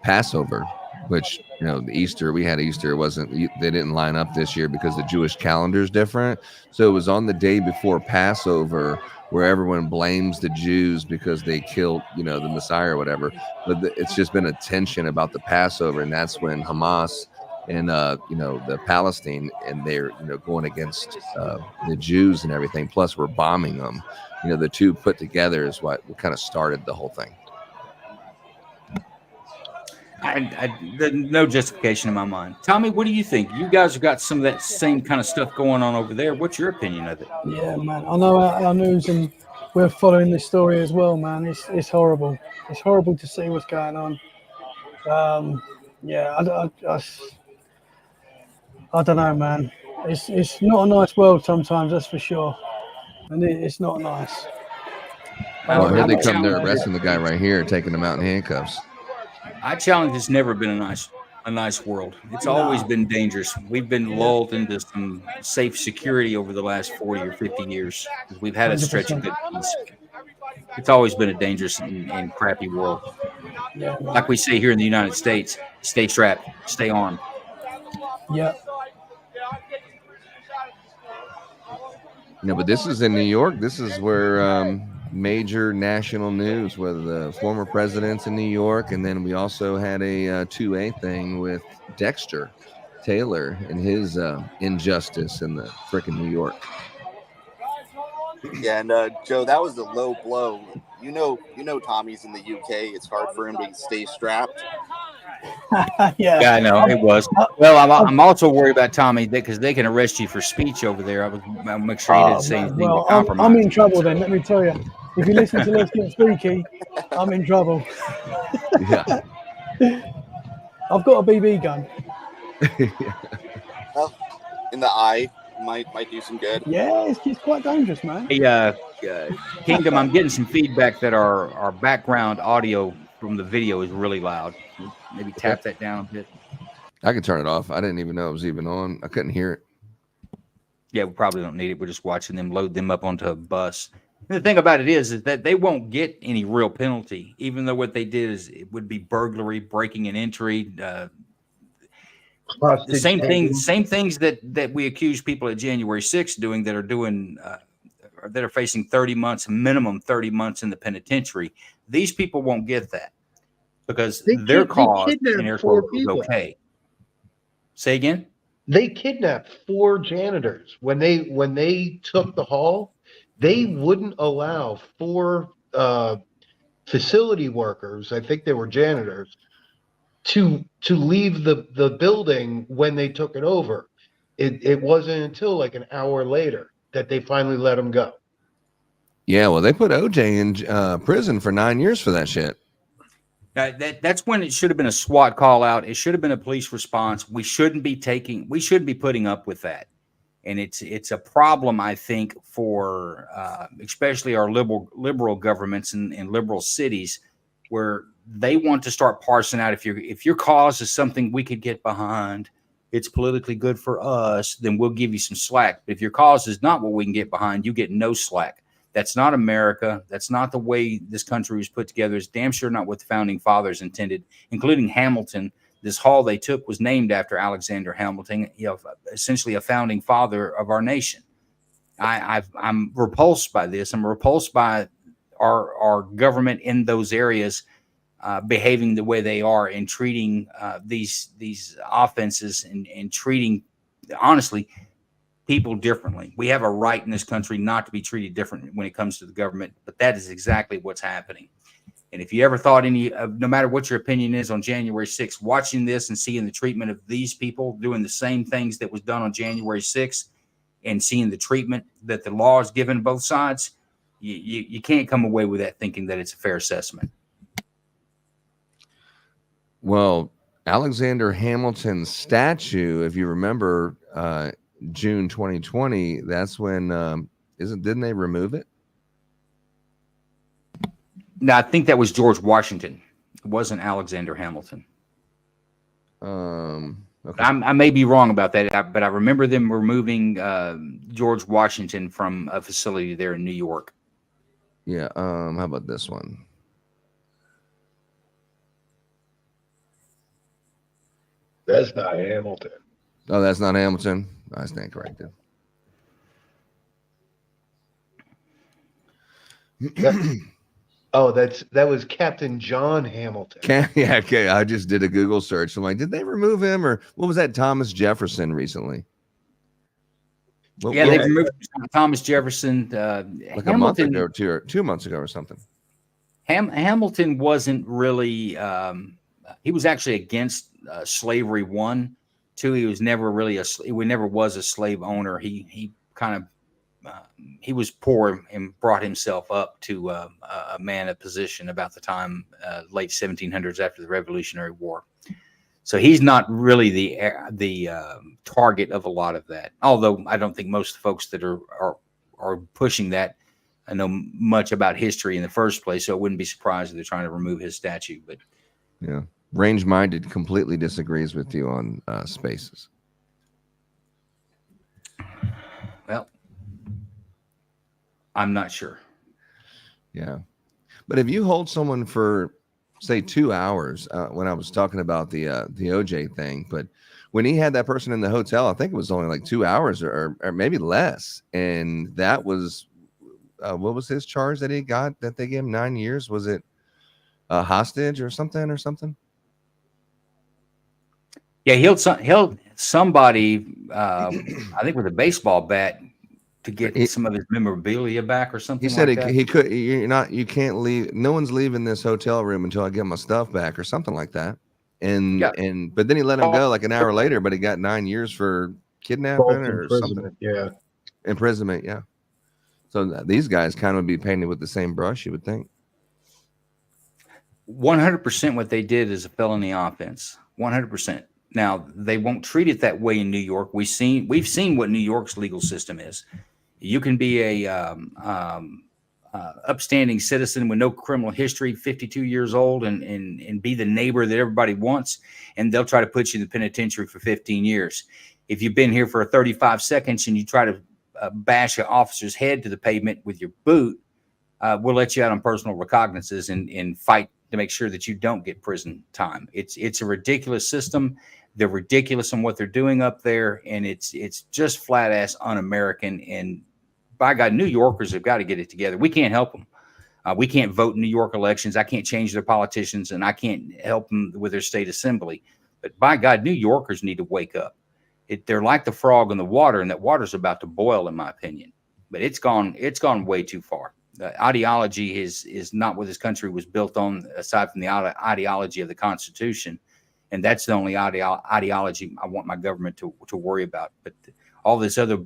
Passover, which, you know, the Easter, we had Easter, it wasn't, they didn't line up this year because the Jewish calendar is different. So it was on the day before Passover, where everyone blames the Jews because they killed, you know, the Messiah or whatever. But it's just been a tension about the Passover, and that's when Hamas and you know, the Palestine, and they're, you know, going against the Jews and everything. Plus, we're bombing them. You know, the two put together is what kind of started the whole thing. No justification in my mind. Tommy, what do you think? You guys have got some of that same kind of stuff going on over there. What's your opinion of it? Yeah, man. I know our news, and we're following this story as well, man. It's horrible. It's horrible to see what's going on. Yeah, I don't know, man. It's not a nice world sometimes, that's for sure. And it's not nice. Oh, here they come. They're arresting the guy right here, taking him out in handcuffs. I challenge it's never been a nice world. It's always been dangerous. We've been lulled into some safe security over the last 40 or 50 years. We've had a stretch of good peace. It's always been a dangerous and crappy world. Yeah, like we say here in the United States, stay strapped, stay armed. Yeah. No, but this is in New York. This is where major national news with the former presidents in New York. And then we also had a 2A thing with Dexter Taylor and his injustice in the frickin' New York. Yeah, and Joe, that was a low blow. You know, Tommy's in the UK. It's hard for him to stay strapped. Yeah, I know it was. Well, I'm also worried about Tommy because they can arrest you for speech over there. I'll make sure he didn't say anything to compromise. I'm in trouble then. Let me tell you. If you listen to Let's Get Freaky, I'm in trouble. Yeah. I've got a BB gun. Well, in the eye might do some good. Yeah, it's quite dangerous, man. Hey, Kingdom, I'm getting some feedback that our background audio from the video is really loud. Maybe tap that down a bit. I could turn it off. I didn't even know it was even on. I couldn't hear it. Yeah, we probably don't need it. We're just watching them load them up onto a bus. The thing about it is that they won't get any real penalty, even though what they did is it would be burglary, breaking and entry, the same things that we accuse people at January 6th doing that are doing that are facing 30 months, minimum 30 months in the penitentiary. These people won't get that because their cause in air quotes was okay. Say again? They kidnapped 4 janitors when they took the hall. They wouldn't allow 4 facility workers, I think they were janitors, to leave the building when they took it over. It wasn't until like an hour later that they finally let them go. Yeah, well, they put OJ in prison for 9 years for that shit. That's when it should have been a SWAT call out. It should have been a police response. We shouldn't be putting up with that. And it's a problem, I think, for especially our liberal governments and liberal cities, where they want to start parsing out if your cause is something we could get behind, it's politically good for us, then we'll give you some slack. But if your cause is not what we can get behind, you get no slack. That's not America. That's not the way this country was put together. It's damn sure not what the founding fathers intended, including Hamilton. This hall they took was named after Alexander Hamilton, essentially a founding father of our nation. I'm repulsed by this. I'm repulsed by our government in those areas behaving the way they are and treating these offenses and treating, honestly, people differently. We have a right in this country not to be treated differently when it comes to the government, but that is exactly what's happening. And if you ever thought no matter what your opinion is on January 6th, watching this and seeing the treatment of these people doing the same things that was done on January 6th and seeing the treatment that the law is given both sides, you can't come away with that thinking that it's a fair assessment. Well, Alexander Hamilton's statue, if you remember, June 2020, that's when didn't they remove it? No, I think that was George Washington. It wasn't Alexander Hamilton. Okay. I may be wrong about that, but I remember them removing George Washington from a facility there in New York. Yeah. How about this one? That's not Hamilton. Oh, that's not Hamilton. I stand corrected. That was Captain John Hamilton. Yeah, okay. I just did a Google search. I'm like, did they remove him, or what was that? Thomas Jefferson recently. They removed Thomas Jefferson like a month ago, or 2 months ago, or something. Hamilton wasn't really. He was actually against slavery. 1, 2. He was never really he never was a slave owner. He kind of. He was poor and brought himself up to a man of position about the time late 1700s after the Revolutionary War. So he's not really the target of a lot of that. Although I don't think most folks that are pushing that know much about history in the first place. So I wouldn't be surprised if they're trying to remove his statue. But yeah, Range Minded completely disagrees with you on spaces. Well, I'm not sure. Yeah. But if you hold someone for, say, 2 hours, when I was talking about the OJ thing, but when he had that person in the hotel, I think it was only like 2 hours or maybe less. And that was, what was his charge that he got that they gave him 9 years? Was it a hostage or something? Yeah, he held somebody, I think with a baseball bat, to get some of his memorabilia back or something. He said like that. he could. You can't leave. No one's leaving this hotel room until I get my stuff back or something like that. But then he let him go like an hour later. But he got 9 years for kidnapping or something. Yeah, imprisonment. Yeah. So these guys kind of would be painted with the same brush, you would think. 100% what they did is a felony offense. 100%. Now they won't treat it that way in New York. We've seen what New York's legal system is. You can be a upstanding citizen with no criminal history, 52 years old, and be the neighbor that everybody wants, and they'll try to put you in the penitentiary for 15 years. If you've been here for 35 seconds and you try to bash an officer's head to the pavement with your boot, we'll let you out on personal recognizances and fight to make sure that you don't get prison time. It's a ridiculous system. They're ridiculous on what they're doing up there, and it's just flat ass un-American. And by God, New Yorkers have got to get it together. We can't help them. We can't vote in New York elections. I can't change their politicians, and I can't help them with their state assembly. But by God, New Yorkers need to wake up. They're like the frog in the water, and that water's about to boil, in my opinion. But it's gone way too far. The ideology is not what this country was built on, aside from the ideology of the Constitution. And that's the only ideology I want my government to worry about. But all this other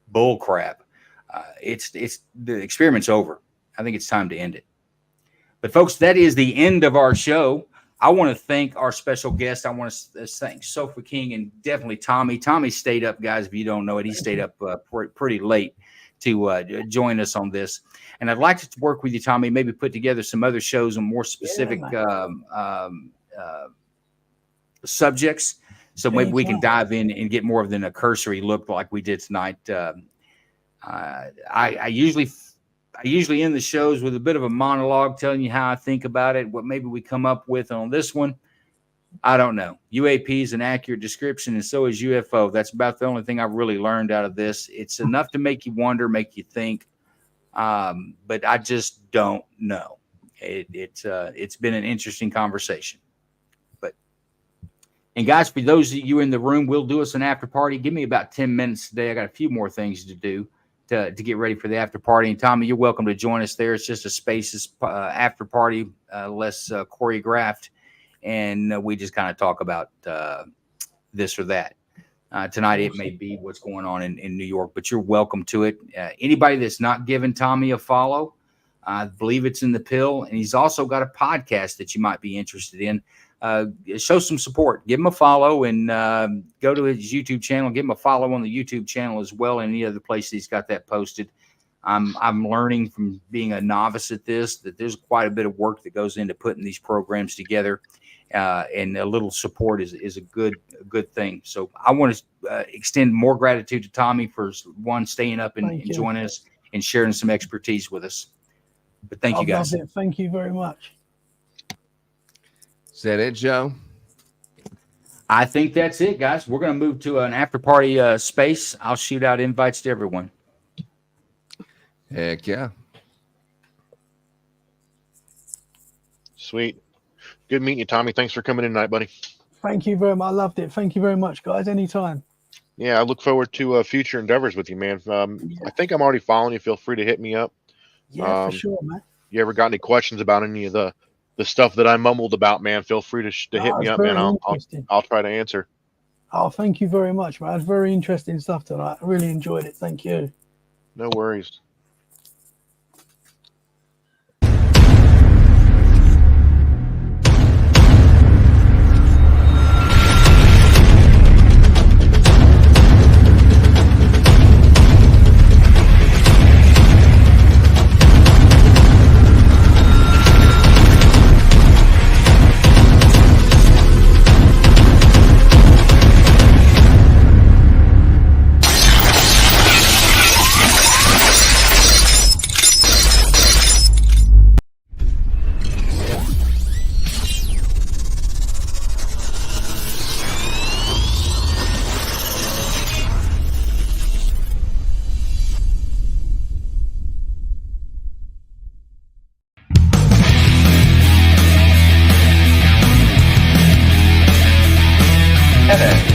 bull crap, it's the experiment's over. I think it's time to end it. But folks, that is the end of our show. I want to thank our special guest. I want to thank Sofa King and definitely Tommy. Tommy stayed up, guys. If you don't know it, he stayed up pretty late to join us on this. And I'd like to work with you, Tommy, maybe put together some other shows on more specific subjects. So maybe we can dive in and get more than a cursory look like we did tonight. I usually end the shows with a bit of a monologue telling you how I think about it, what maybe we come up with on this one. I don't know. UAP is an accurate description, and so is UFO. That's about the only thing I've really learned out of this. It's enough to make you wonder, make you think, but I just don't know. It's been an interesting conversation. And guys, for those of you in the room, we'll do us an after party. Give me about 10 minutes today. I got a few more things to do to get ready for the after party. And Tommy, you're welcome to join us there. It's just a spaces after party, less choreographed. And we just kind of talk about this or that. Tonight, it may be what's going on in New York, but you're welcome to it. Anybody that's not giving Tommy a follow, I believe it's in the pill. And he's also got a podcast that you might be interested in. Show some support. Give him a follow and go to his YouTube channel. Give him a follow on the YouTube channel as well. And any other place he's got that posted. I'm learning from being a novice at this that there's quite a bit of work that goes into putting these programs together, and a little support is a good thing. So I want to extend more gratitude to Tommy for one staying up and joining us and sharing some expertise with us. But thank you guys. Thank you very much. Is that it, Joe? I think that's it, guys. We're going to move to an after party space. I'll shoot out invites to everyone. Heck yeah. Sweet. Good meeting you, Tommy. Thanks for coming in tonight, buddy. Thank you very much. I loved it. Thank you very much, guys. Anytime. Yeah, I look forward to future endeavors with you, man. I think I'm already following you. Feel free to hit me up. Yeah, for sure, man. You ever got any questions about any of the stuff that I mumbled about, man? Feel free to hit me up, man. I'll try to answer. Oh, thank you very much, man. It's very interesting stuff tonight. I really enjoyed it. Thank you. No worries. Hello.